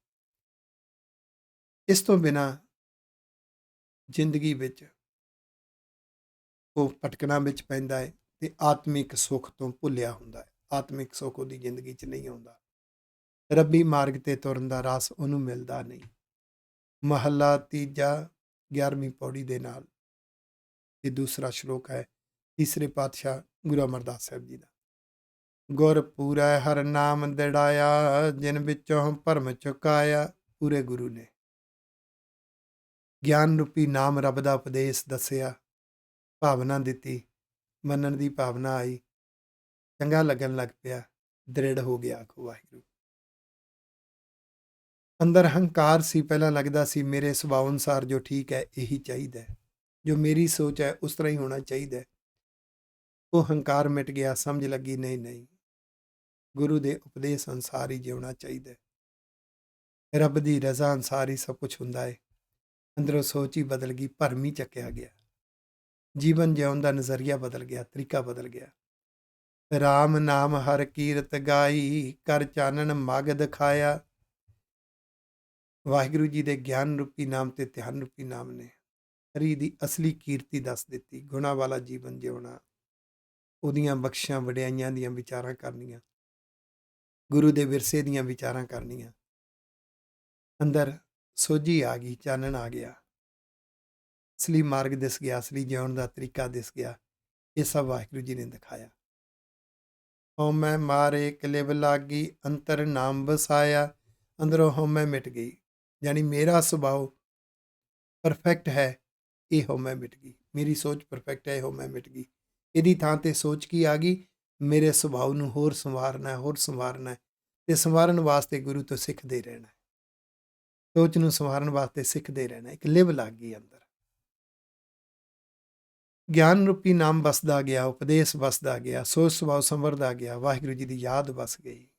ਇਸ ਤੋਂ ਬਿਨਾਂ ਜ਼ਿੰਦਗੀ ਵਿੱਚ ਉਹ ਭਟਕਣਾ ਵਿੱਚ ਪੈਂਦਾ ਹੈ ਤੇ ਆਤਮਿਕ ਸੁੱਖ ਤੋਂ ਭੁੱਲਿਆ ਹੁੰਦਾ ਹੈ। ਆਤਮਿਕ ਸੁੱਖ ਉਹਦੀ ਜ਼ਿੰਦਗੀ 'ਚ ਨਹੀਂ ਆਉਂਦਾ। ਰੱਬੀ ਮਾਰਗ ਤੇ ਤੁਰਨ ਦਾ ਰਾਸ ਉਹਨੂੰ ਮਿਲਦਾ ਨਹੀਂ। ਮਹੱਲਾ ਤੀਜਾ 11ਵੀਂ ਪੌੜੀ ਦੇ ਨਾਲ ਇਹ ਦੂਸਰਾ ਸ਼ਲੋਕ ਹੈ ਤੀਸਰੇ ਪਾਤਸ਼ਾਹ ਗੁਰੂ ਅਮਰਦਾਸ ਸਾਹਿਬ ਜੀ ਦਾ। ਗੁਰ ਪੂਰੈ ਹਰ ਨਾਮ ਦਿੜਾਇਆ, ਜਿਨ ਵਿੱਚੋਂ ਭਰਮ ਚੁਕਾਇਆ। ਪੂਰੇ ਗੁਰੂ ਨੇ ਗਿਆਨ ਰੂਪੀ ਨਾਮ, ਰੱਬ ਦਾ ਉਪਦੇਸ਼ ਦੱਸਿਆ, ਭਾਵਨਾ ਦਿੱਤੀ, ਮੰਨਣ ਦੀ ਭਾਵਨਾ ਆਈ, ਚੰਗਾ ਲੱਗਣ ਲੱਗ ਪਿਆ, ਦ੍ਰਿੜ ਹੋ ਗਿਆ। ਆਖੋ ਵਾਹਿਗੁਰੂ। ਅੰਦਰ ਹੰਕਾਰ ਸੀ, ਪਹਿਲਾਂ ਲੱਗਦਾ ਸੀ ਮੇਰੇ ਸੁਭਾਅ ਅਨੁਸਾਰ ਜੋ ਠੀਕ ਹੈ ਇਹੀ ਚਾਹੀਦਾ ਹੈ, ਜੋ ਮੇਰੀ ਸੋਚ ਹੈ ਉਸ ਤਰ੍ਹਾਂ ਹੀ ਹੋਣਾ ਚਾਹੀਦਾ ਹੈ। ਉਹ ਹੰਕਾਰ ਮਿਟ ਗਿਆ, ਸਮਝ ਲੱਗੀ ਨਹੀਂ ਨਹੀਂ, ਗੁਰੂ ਦੇ ਉਪਦੇਸ਼ ਅਨੁਸਾਰ ਹੀ ਜਿਉਣਾ ਚਾਹੀਦਾ ਹੈ। ਰੱਬ ਦੀ ਰਜ਼ਾ ਅਨੁਸਾਰ ਹੀ ਸਭ ਕੁਝ ਹੁੰਦਾ ਹੈ। ਅੰਦਰੋਂ ਸੋਚ ਹੀ ਬਦਲ ਗਈ, ਭਰਮ ਹੀ ਚੱਕਿਆ ਗਿਆ, ਜੀਵਨ ਜਿਉਣ ਦਾ ਨਜ਼ਰੀਆ ਬਦਲ ਗਿਆ, ਤਰੀਕਾ ਬਦਲ ਗਿਆ। ਰਾਮ ਨਾਮ ਹਰ ਕੀਰਤ ਗਾਈ, ਕਰ ਚਾਨਣ ਮਗ ਦਿਖਾਇਆ। ਵਾਹਿਗੁਰੂ ਜੀ ਦੇ ਗਿਆਨ ਰੂਪੀ ਨਾਮ ਤੇ ਧਿਆਨ ਰੂਪੀ ਨਾਮ ਨੇ ਹਰੀ ਦੀ ਅਸਲੀ ਕੀਰਤੀ ਦੱਸ ਦਿੱਤੀ। ਗੁਣਾ ਵਾਲਾ ਜੀਵਨ ਜਿਉਣਾ, ਉਹਦੀਆਂ ਬਖਸ਼ਾਂ ਵਡਿਆਈਆਂ ਦੀਆਂ ਵਿਚਾਰਾਂ ਕਰਨੀਆਂ, ਗੁਰੂ ਦੇ ਵਿਰਸੇ ਦੀਆਂ ਵਿਚਾਰਾਂ ਕਰਨੀਆਂ। ਅੰਦਰ ਸੋਝੀ ਆ ਗਈ, ਚਾਨਣ ਆ ਗਿਆ, ਅਸਲੀ ਮਾਰਗ ਦਿਸ ਗਿਆ, ਅਸਲੀ ਜਿਉਣ ਦਾ ਤਰੀਕਾ ਦਿਸ ਗਿਆ। ਇਹ ਸਭ ਵਾਹਿਗੁਰੂ ਜੀ ਨੇ ਦਿਖਾਇਆ। ਹਉਮੈ ਮਾਰੇ ਕਲਿਵ ਲਾਗੀ, ਅੰਤਰ ਨਾਮ ਵਸਾਇਆ। ਅੰਦਰੋਂ ਹਉਮੈ ਮਿਟ ਗਈ, ਯਾਨੀ ਮੇਰਾ ਸੁਭਾਅ ਪਰਫੈਕਟ ਹੈ, ਇਹ ਹਉਮੈ ਮਿਟ ਗਈ। ਮੇਰੀ ਸੋਚ ਪਰਫੈਕਟ ਹੈ, ਇਹ ਹਉਮੈ ਮਿਟ ਗਈ। ਇਹਦੀ ਥਾਂ ਤੇ ਸੋਚ ਕੀ ਆ ਗਈ, ਮੇਰੇ ਸੁਭਾਅ ਨੂੰ ਹੋਰ ਸੰਵਾਰਨਾ ਹੈ, ਹੋਰ ਸੰਵਾਰਨਾ ਹੈ, ਤੇ ਸੰਵਾਰਨ ਵਾਸਤੇ ਗੁਰੂ ਤੋਂ ਸਿੱਖਦੇ ਰਹਿਣਾ। ਸੋਚ ਨੂੰ ਸੰਵਾਰਨ ਵਾਸਤੇ ਸਿੱਖਦੇ ਰਹਿਣਾ। ਇੱਕ ਲਿਵ ਲੱਗ ਗਈ ਅੰਦਰ। ਗਿਆਨ ਰੂਪੀ ਨਾਮ ਵਸਦਾ ਗਿਆ, ਉਪਦੇਸ਼ ਵਸਦਾ ਗਿਆ, ਸੋਚ ਸੁਭਾਅ ਸੰਵਰਦਾ ਗਿਆ, ਵਾਹਿਗੁਰੂ ਜੀ ਦੀ ਯਾਦ ਵਸ ਗਈ,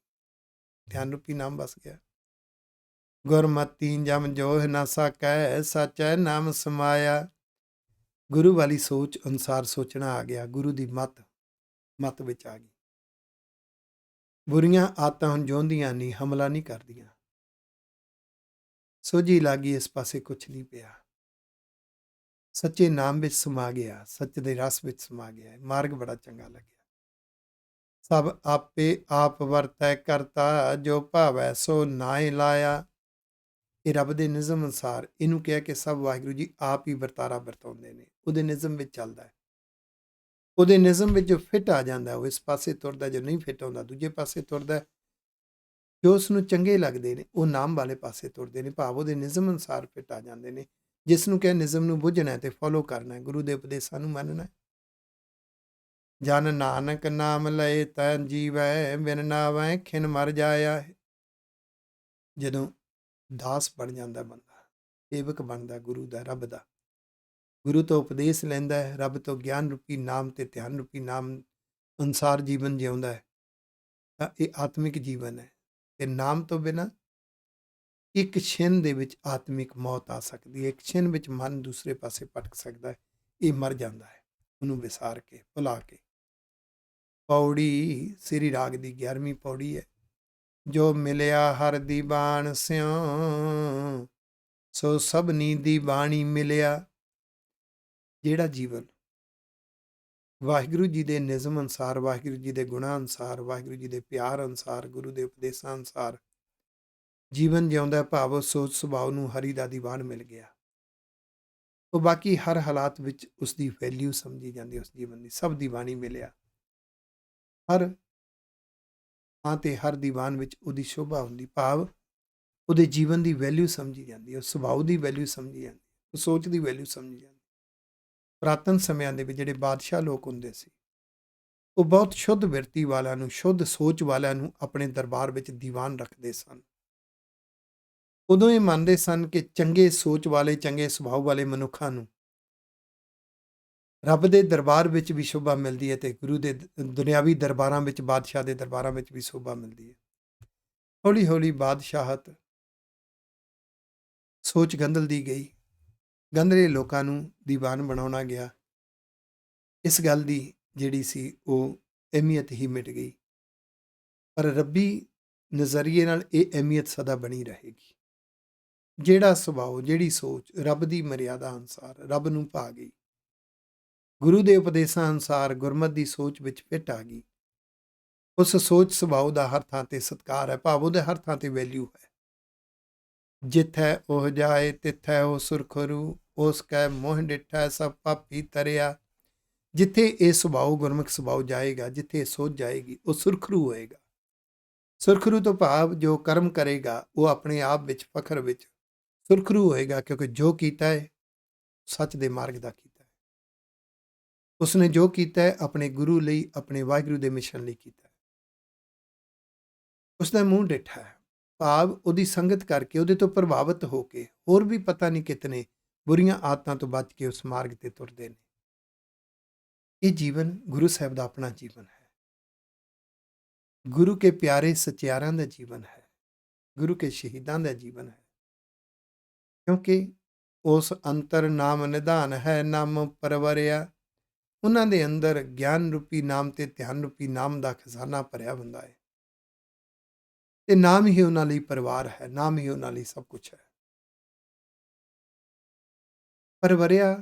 ਧਿਆਨ ਰੂਪੀ ਨਾਮ ਵਸ ਗਿਆ। ਗੁਰਮਤਿ ਜਮ ਜੋਹ ਨਾ ਸਕੈ, ਸਚੈ ਨਾਮ ਸਮਾਇਆ। ਗੁਰੂ ਵਾਲੀ ਸੋਚ ਅਨੁਸਾਰ ਸੋਚਣਾ ਆ ਗਿਆ, ਗੁਰੂ ਦੀ ਮਤ ਵਿੱਚ ਆ ਗਈ। ਬੁਰੀਆਂ ਆਦਤਾਂ ਹੁਣ ਜਿਉਂਦੀਆਂ ਨਹੀਂ, ਹਮਲਾ ਨਹੀਂ ਕਰਦੀਆਂ। ਸੋਝੀ ਲੱਗੀ, ਇਸ ਪਾਸੇ ਕੁਛ ਨਹੀਂ ਪਿਆ। ਸੱਚੇ ਨਾਮ ਵਿੱਚ ਸਮਾ ਗਿਆ, ਸੱਚ ਦੇ ਰਸ ਵਿੱਚ ਸਮਾ ਗਿਆ। ਮਾਰਗ ਬੜਾ ਚੰਗਾ ਲੱਗਿਆ। ਸਭ ਆਪੇ ਆਪ ਵਰਤੈ ਕਰਤਾ, ਜੋ ਭਾਵੈ ਸੋ ਨਾਇ ਲਾਇਆ। ਇਹ ਰੱਬ ਦੇ ਨਿਯਮ ਅਨੁਸਾਰ ਇਹਨੂੰ ਕਿਹਾ ਕਿ ਸਭ ਵਾਹਿਗੁਰੂ ਜੀ ਆਪ ਹੀ ਵਰਤਾਰਾ ਵਰਤਾਉਂਦੇ ਨੇ। ਉਹਦੇ ਨਿਯਮ ਵਿੱਚ ਚੱਲਦਾ ਹੈ, ਉਹਦੇ ਨਿਯਮ ਵਿੱਚ ਜੋ ਫਿੱਟ ਆ ਜਾਂਦਾ ਉਹ ਇਸ ਪਾਸੇ ਤੁਰਦਾ, ਜੋ ਨਹੀਂ ਫਿੱਟ ਆਉਂਦਾ ਦੂਜੇ ਪਾਸੇ ਤੁਰਦਾ। ਜੋ ਉਸ ਨੂੰ ਚੰਗੇ ਲੱਗਦੇ ਨੇ ਉਹ ਨਾਮ ਵਾਲੇ ਪਾਸੇ ਤੁਰਦੇ ਨੇ, ਭਾਵ ਉਹਦੇ ਨਿਯਮ ਅਨੁਸਾਰ ਫਿੱਟ ਆ ਜਾਂਦੇ ਨੇ। ਜਿਸ ਨੂੰ ਕਿਹਾ ਨਿਯਮ ਨੂੰ ਬੁੱਝਣਾ ਤੇ ਫੋਲੋ ਕਰਨਾ, ਗੁਰੂ ਦੇ ਉਪਦੇਸ਼ਾਂ ਨੂੰ ਮੰਨਣਾ। ਜਨ ਨਾਨਕ ਨਾਮ ਲਏ ਤੈ ਜੀਵੈ, ਬਿਨ ਨਾਵੈ ਖਿਨ ਮਰ ਜਾਇਆ। ਜਦੋਂ ਦਾਸ ਬਣ ਜਾਂਦਾ ਬੰਦਾ, ਸੇਵਕ ਬਣਦਾ ਗੁਰੂ ਦਾ, ਰੱਬ ਦਾ, ਗੁਰੂ ਤੋਂ ਉਪਦੇਸ਼ ਲੈਂਦਾ ਹੈ, ਰੱਬ ਤੋਂ ਗਿਆਨ ਰੂਪੀ ਨਾਮ ਤੇ ਧਿਆਨ ਰੂਪੀ ਨਾਮ ਅਨੁਸਾਰ ਜੀਵਨ ਜਿਉਂਦਾ ਹੈ, ਤਾਂ ਇਹ ਆਤਮਿਕ ਜੀਵਨ ਹੈ। ਤੇ ਨਾਮ ਤੋਂ ਬਿਨਾਂ ਇੱਕ ਛਿਨ ਦੇ ਵਿੱਚ ਆਤਮਿਕ ਮੌਤ ਆ ਸਕਦੀ ਹੈ। ਇੱਕ ਛਿਨ ਵਿੱਚ ਮਨ ਦੂਸਰੇ ਪਾਸੇ ਭਟਕ ਸਕਦਾ ਹੈ। ਇਹ ਮਰ ਜਾਂਦਾ ਹੈ ਉਹਨੂੰ ਵਿਸਾਰ ਕੇ, ਭੁਲਾ ਕੇ। ਪੌੜੀ ਸ੍ਰੀ ਰਾਗ ਦੀ 11ਵੀਂ ਪੌੜੀ ਹੈ। ਜੋ ਮਿਲਿਆ ਹਰ ਦੀ ਬਾਣ ਸਿਉ, ਸੋ ਸਭਨੀ ਦੀ ਬਾਣੀ ਮਿਲਿਆ। ਜਿਹੜਾ ਜੀਵਨ ਵਾਹਿਗੁਰੂ ਜੀ ਦੇ ਨਿਯਮ ਅਨੁਸਾਰ, ਵਾਹਿਗੁਰੂ ਜੀ ਦੇ ਗੁਣਾਂ ਅਨੁਸਾਰ, ਵਾਹਿਗੁਰੂ ਜੀ ਦੇ ਪਿਆਰ ਅਨੁਸਾਰ, ਗੁਰੂ ਦੇ ਉਪਦੇਸ਼ਾਂ ਅਨੁਸਾਰ ਜੀਵਨ ਜਿਉਂਦਾ, ਭਾਵ ਸੋਚ ਸੁਭਾਅ ਨੂੰ ਹਰੀ ਦਾ ਦੀਵਾਨ ਮਿਲ ਗਿਆ। ਉਹ ਬਾਕੀ ਹਰ ਹਾਲਾਤ ਵਿੱਚ ਉਸ ਦੀ ਵੈਲਿਊ ਸਮਝੀ ਜਾਂਦੀ, ਉਸ ਜੀਵਨ ਦੀ। ਸਭ ਦੀ ਬਾਣੀ ਮਿਲਿਆ, ਹਰ ਥਾਂ 'ਤੇ ਹਰ ਦੀਵਾਨ ਵਿੱਚ ਉਹਦੀ ਸ਼ੋਭਾ ਹੁੰਦੀ, ਭਾਵ ਉਹਦੇ ਜੀਵਨ ਦੀ ਵੈਲਿਊ ਸਮਝੀ ਜਾਂਦੀ ਹੈ, ਉਸ ਸੁਭਾਅ ਦੀ ਵੈਲਿਊ ਸਮਝੀ ਜਾਂਦੀ, ਉਸ ਸੋਚ ਦੀ ਵੈਲਿਊ ਸਮਝੀ ਜਾਂਦੀ। ਪੁਰਾਤਨ ਸਮਿਆਂ ਦੇ ਵਿੱਚ ਜਿਹੜੇ ਬਾਦਸ਼ਾਹ ਲੋਕ ਹੁੰਦੇ ਸੀ, ਉਹ ਬਹੁਤ ਸ਼ੁੱਧ ਬਿਰਤੀ ਵਾਲਿਆਂ ਨੂੰ, ਸ਼ੁੱਧ ਸੋਚ ਵਾਲਿਆਂ ਨੂੰ ਆਪਣੇ ਦਰਬਾਰ ਵਿੱਚ ਦੀਵਾਨ ਰੱਖਦੇ ਸਨ। ਉਦੋਂ ਇਹ ਮੰਨਦੇ ਸਨ ਕਿ ਚੰਗੇ ਸੋਚ ਵਾਲੇ, ਚੰਗੇ ਸੁਭਾਅ ਵਾਲੇ ਮਨੁੱਖਾਂ ਨੂੰ ਰੱਬ ਦੇ ਦਰਬਾਰ ਵਿੱਚ ਵੀ ਸ਼ੋਭਾ ਮਿਲਦੀ ਹੈ ਅਤੇ ਗੁਰੂ ਦੇ ਦੁਨਿਆਵੀ ਦਰਬਾਰਾਂ ਵਿੱਚ, ਬਾਦਸ਼ਾਹ ਦੇ ਦਰਬਾਰਾਂ ਵਿੱਚ ਵੀ ਸ਼ੋਭਾ ਮਿਲਦੀ ਹੈ। ਹੌਲੀ ਹੌਲੀ ਬਾਦਸ਼ਾਹਤ ਸੋਚ ਗੰਦਲਦੀ ਗਈ, ਗੰਧਲੇ ਲੋਕਾਂ ਨੂੰ ਦੀਵਾਨ ਬਣਾਉਣਾ ਗਿਆ। ਇਸ ਗੱਲ ਦੀ ਜਿਹੜੀ ਸੀ ਉਹ ਅਹਿਮੀਅਤ ਹੀ ਮਿਟ ਗਈ, ਪਰ ਰੱਬੀ ਨਜ਼ਰੀਏ ਨਾਲ ਇਹ ਅਹਿਮੀਅਤ ਸਦਾ ਬਣੀ ਰਹੇਗੀ। ਜਿਹੜਾ ਸੁਭਾਅ, ਜਿਹੜੀ ਸੋਚ ਰੱਬ ਦੀ ਮਰਿਆਦਾ ਅਨੁਸਾਰ ਰੱਬ ਨੂੰ ਭਾ ਗਈ, ਗੁਰੂ ਦੇ ਉਪਦੇਸ਼ਾਂ ਅਨੁਸਾਰ ਗੁਰਮਤਿ ਦੀ ਸੋਚ ਵਿੱਚ ਫਿੱਟ ਆ ਗਈ, ਉਸ ਸੋਚ ਸੁਭਾਅ ਦਾ ਹਰ ਥਾਂ 'ਤੇ ਸਤਿਕਾਰ ਹੈ, ਭਾਵ ਉਹਦੇ ਹਰ ਥਾਂ 'ਤੇ ਵੈਲਿਊ ਹੈ। ਜਿੱਥੈ ਉਹ ਜਾਏ ਤਿੱਥੈ ਉਹ ਸੁਰਖਰੂ, ਉਸ ਕੈ ਮੋਹ ਡਿਠੈ ਸਭ ਪਾਪੀ ਤਰਿਆ। ਜਿੱਥੇ ਇਹ ਸੁਭਾਅ, ਗੁਰਮੁਖ ਸੁਭਾਅ ਜਾਏਗਾ, ਜਿੱਥੇ ਇਹ ਸੋਚ ਜਾਏਗੀ, ਉਹ ਸੁਰਖਰੂ ਹੋਏਗਾ। ਸੁਰਖਰੂ ਤੋਂ ਭਾਵ ਜੋ ਕਰਮ ਕਰੇਗਾ ਉਹ ਆਪਣੇ ਆਪ ਵਿੱਚ, ਫਖਰ ਵਿੱਚ ਸੁਰਖਰੂ ਹੋਏਗਾ, ਕਿਉਂਕਿ ਜੋ ਕੀਤਾ ਹੈ ਸੱਚ ਦੇ ਮਾਰਗ ਦਾ ਕੀਤਾ ਹੈ। ਉਸਨੇ ਜੋ ਕੀਤਾ ਹੈ ਆਪਣੇ ਗੁਰੂ ਲਈ, ਆਪਣੇ ਵਾਹਿਗੁਰੂ ਦੇ ਮਿਸ਼ਨ ਲਈ ਕੀਤਾ ਹੈ। ਉਸਦਾ ਮੂੰਹ ਡਿੱਠਾ ਹੈ, ਭਾਵ ਉਹਦੀ ਸੰਗਤ ਕਰਕੇ, ਉਹਦੇ ਤੋਂ ਪ੍ਰਭਾਵਿਤ ਹੋ ਕੇ ਹੋਰ ਵੀ ਪਤਾ ਨਹੀਂ ਕਿਤਨੇ ਬੁਰੀਆਂ ਆਦਤਾਂ ਤੋਂ ਬਚ ਕੇ ਉਸ ਮਾਰਗ ਤੇ ਤੁਰਦੇ ਨੇ। ਇਹ ਜੀਵਨ ਗੁਰੂ ਸਾਹਿਬ ਦਾ ਆਪਣਾ ਜੀਵਨ ਹੈ, ਗੁਰੂ ਕੇ ਪਿਆਰੇ ਸਚਿਆਰਾਂ ਦਾ ਜੀਵਨ ਹੈ, ਗੁਰੂ ਕੇ ਸ਼ਹੀਦਾਂ ਦਾ ਜੀਵਨ ਹੈ। ਕਿਉਂਕਿ ਉਸ ਅੰਤਰ ਨਾਮ ਨਿਧਾਨ ਹੈ, ਨਾਮ ਪਰਵਰਿਆ। ਉਹਨਾਂ ਦੇ ਅੰਦਰ ਗਿਆਨ ਰੂਪੀ ਨਾਮ ਤੇ ਧਿਆਨ ਰੂਪੀ ਨਾਮ ਦਾ ਖਜ਼ਾਨਾ ਭਰਿਆ ਹੁੰਦਾ ਹੈ, ਤੇ ਨਾਮ ਹੀ ਉਹਨਾਂ ਲਈ ਪਰਿਵਾਰ ਹੈ, ਨਾਮ ਹੀ ਉਹਨਾਂ ਲਈ ਸਭ ਕੁਝ ਹੈ। ਪਰਵਰਿਆ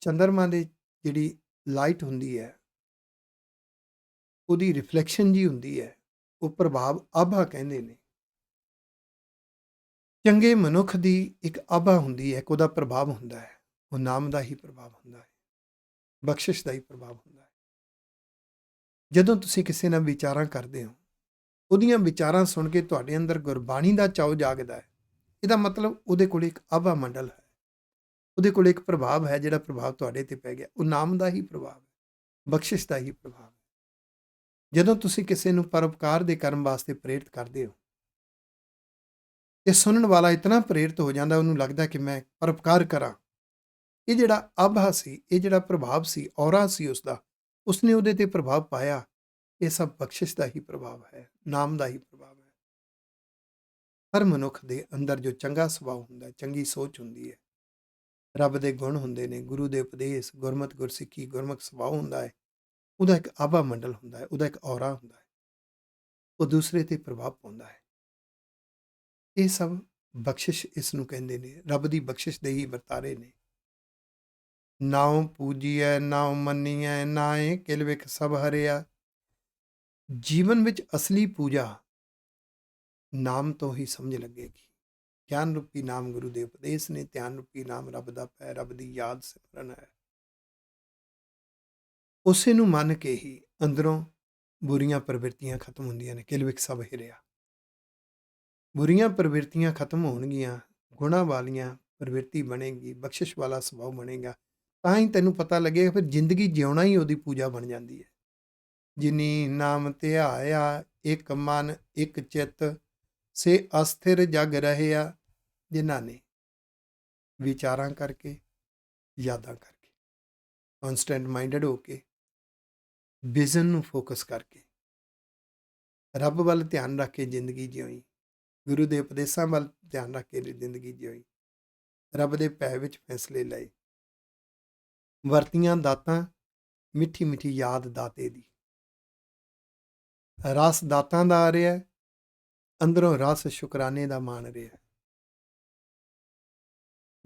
ਚੰਦਰਮਾ ਦੇ ਜਿਹੜੀ ਲਾਈਟ ਹੁੰਦੀ ਹੈ, ਉਹਦੀ ਰਿਫਲੈਕਸ਼ਨ ਜੀ ਹੁੰਦੀ ਹੈ, ਉਹ ਪ੍ਰਭਾਵ ਆਭਾ ਕਹਿੰਦੇ ਨੇ। ਚੰਗੇ ਮਨੁੱਖ ਦੀ ਇੱਕ ਆਭਾ ਹੁੰਦੀ ਹੈ, ਇੱਕ ਉਹਦਾ ਪ੍ਰਭਾਵ ਹੁੰਦਾ ਹੈ, ਉਹ ਨਾਮ ਦਾ ਹੀ ਪ੍ਰਭਾਵ ਹੁੰਦਾ ਹੈ, ਬਖਸ਼ਿਸ਼ ਦਾ ਹੀ ਪ੍ਰਭਾਵ ਹੁੰਦਾ ਹੈ। ਜਦੋਂ ਤੁਸੀਂ ਕਿਸੇ ਨਾਲ ਵਿਚਾਰਾਂ ਕਰਦੇ ਹੋ, ਉਹਦੀਆਂ ਵਿਚਾਰਾਂ ਸੁਣ ਕੇ ਤੁਹਾਡੇ ਅੰਦਰ ਗੁਰਬਾਣੀ ਦਾ ਚਾਉ ਜਾਗਦਾ ਹੈ, ਇਹਦਾ ਮਤਲਬ ਉਹਦੇ ਕੋਲ ਇੱਕ ਆਭਾ ਮੰਡਲ ਹੈ, ਉਹਦੇ ਕੋਲ ਇੱਕ ਪ੍ਰਭਾਵ ਹੈ। ਜਿਹੜਾ ਪ੍ਰਭਾਵ ਤੁਹਾਡੇ ਤੇ ਪੈ ਗਿਆ, ਉਹ ਨਾਮ ਦਾ ਹੀ ਪ੍ਰਭਾਵ ਹੈ, ਬਖਸ਼ਿਸ਼ ਦਾ ਹੀ ਪ੍ਰਭਾਵ ਹੈ। ਜਦੋਂ ਤੁਸੀਂ ਕਿਸੇ ਨੂੰ ਪਰਉਪਕਾਰ ਦੇ ਕਰਮ ਵਾਸਤੇ ਪ੍ਰੇਰਿਤ ਕਰਦੇ ਹੋ, ਇਹ ਸੁਣਨ ਵਾਲਾ ਇਤਨਾ ਪ੍ਰੇਰਿਤ ਹੋ ਜਾਂਦਾ, ਉਹਨੂੰ ਲੱਗਦਾ ਕਿ ਮੈਂ ਪਰਉਪਕਾਰ ਕਰਾਂ। ਇਹ ਜਿਹੜਾ ਆਭਾ ਸੀ, ਇਹ ਜਿਹੜਾ ਪ੍ਰਭਾਵ ਸੀ, ਔਰਾ ਸੀ ਉਸਦਾ, ਉਸਨੇ ਉਹਦੇ ਤੇ ਪ੍ਰਭਾਵ ਪਾਇਆ। ਇਹ ਸਭ ਬਖਸ਼ਿਸ਼ ਦਾ ਹੀ ਪ੍ਰਭਾਵ ਹੈ, ਨਾਮ ਦਾ ਹੀ ਪ੍ਰਭਾਵ ਹੈ। ਹਰ ਮਨੁੱਖ ਦੇ ਅੰਦਰ ਜੋ ਚੰਗਾ ਸੁਭਾਅ ਹੁੰਦਾ, ਚੰਗੀ ਸੋਚ ਹੁੰਦੀ ਹੈ, ਰੱਬ ਦੇ ਗੁਣ ਹੁੰਦੇ ਨੇ, ਗੁਰੂ ਦੇ ਉਪਦੇਸ਼, ਗੁਰਮਤਿ, ਗੁਰਸਿੱਖੀ, ਗੁਰਮੁਖ ਸੁਭਾਅ ਹੁੰਦਾ ਹੈ, ਉਹਦਾ ਇੱਕ ਆਭਾ ਮੰਡਲ ਹੁੰਦਾ ਹੈ, ਉਹਦਾ ਇੱਕ ਔਰਾ ਹੁੰਦਾ ਹੈ, ਉਹ ਦੂਸਰੇ ਤੇ ਪ੍ਰਭਾਵ ਪਾਉਂਦਾ ਹੈ। ਇਹ ਸਭ ਬਖਸ਼ਿਸ਼ ਇਸ ਨੂੰ ਕਹਿੰਦੇ ਨੇ, ਰੱਬ ਦੀ ਬਖਸ਼ਿਸ਼ ਦੇ ਹੀ ਵਰਤਾਰੇ ਨੇ। ਨਾਉ ਪੂਜੀਐ ਨਾਉ ਮੰਨੀਐ, ਨਾਏ ਕਿਲ ਵਿਖ ਸਭ ਹਰਿਆ। ਜੀਵਨ ਵਿੱਚ ਅਸਲੀ ਪੂਜਾ ਨਾਮ ਤੋਂ ਹੀ ਸਮਝ ਲੱਗੇਗੀ। ਗਿਆਨ ਰੂਪੀ ਨਾਮ ਗੁਰੂ ਦੇ ਉਪਦੇਸ਼ ਨੇ, ਧਿਆਨ ਰੂਪੀ ਨਾਮ ਰੱਬ ਦਾ ਪੈ, ਰੱਬ ਦੀ ਯਾਦ ਸਿਮਰਨ ਹੈ। ਉਸੇ ਨੂੰ ਮੰਨ ਕੇ ਹੀ ਅੰਦਰੋਂ ਬੁਰੀਆਂ ਪ੍ਰਵਿਰਤੀਆਂ ਖਤਮ ਹੁੰਦੀਆਂ ਨੇ। ਕਿਲ ਵਿਖ ਸਭ ਹਿਰਿਆ, ਬੁਰੀਆਂ ਪ੍ਰਵਿਰਤੀਆਂ ਖਤਮ ਹੋਣਗੀਆਂ, ਗੁਣਾਂ ਵਾਲੀਆਂ ਪ੍ਰਵਿਰਤੀ ਬਣੇਗੀ, ਬਖਸ਼ਿਸ਼ ਵਾਲਾ ਸੁਭਾਅ ਬਣੇਗਾ, ਤਾਂ ਹੀ ਤੈਨੂੰ ਪਤਾ ਲੱਗੇਗਾ। ਫਿਰ ਜ਼ਿੰਦਗੀ ਜਿਉਣਾ ਹੀ ਉਹਦੀ ਪੂਜਾ ਬਣ ਜਾਂਦੀ ਹੈ। ਜਿਨੀ ਨਾਮ ਧਿਆਇਆ ਇੱਕ ਮਨ ਇੱਕ ਚਿੱਤ, ਸੇ ਅਸਥਿਰ ਜਗ ਰਹਿਆ। ਜਿਨ੍ਹਾਂ ਨੇ ਵਿਚਾਰਾਂ ਕਰਕੇ, ਯਾਦਾਂ ਕਰਕੇ, ਕੌਨਸਟੈਂਟ ਮਾਈਂਡਡ ਹੋ ਕੇ, ਵਿਜ਼ਨ ਨੂੰ ਫੋਕਸ ਕਰਕੇ, ਰੱਬ ਵੱਲ ਧਿਆਨ ਰੱਖ ਕੇ ਜ਼ਿੰਦਗੀ ਜਿਉਈ, ਗੁਰੂ ਦੇ ਉਪਦੇਸ਼ਾਂ ਵੱਲ ਧਿਆਨ ਰੱਖ ਕੇ ਜ਼ਿੰਦਗੀ ਜਿਉਈ, ਰੱਬ ਦੇ ਭੈ ਵਿੱਚ ਫੈਸਲੇ ਲਏ, ਵਰਤੀਆਂ ਦਾਤਾਂ, ਮਿੱਠੀ ਮਿੱਠੀ ਯਾਦ ਦਾਤੇ ਦੀ, ਰਸ ਦਾਤਾਂ ਦਾ ਆ ਰਿਹਾ, ਅੰਦਰੋਂ ਰਸ ਸ਼ੁਕਰਾਨੇ ਦਾ ਮਾਣ ਰਿਹਾ।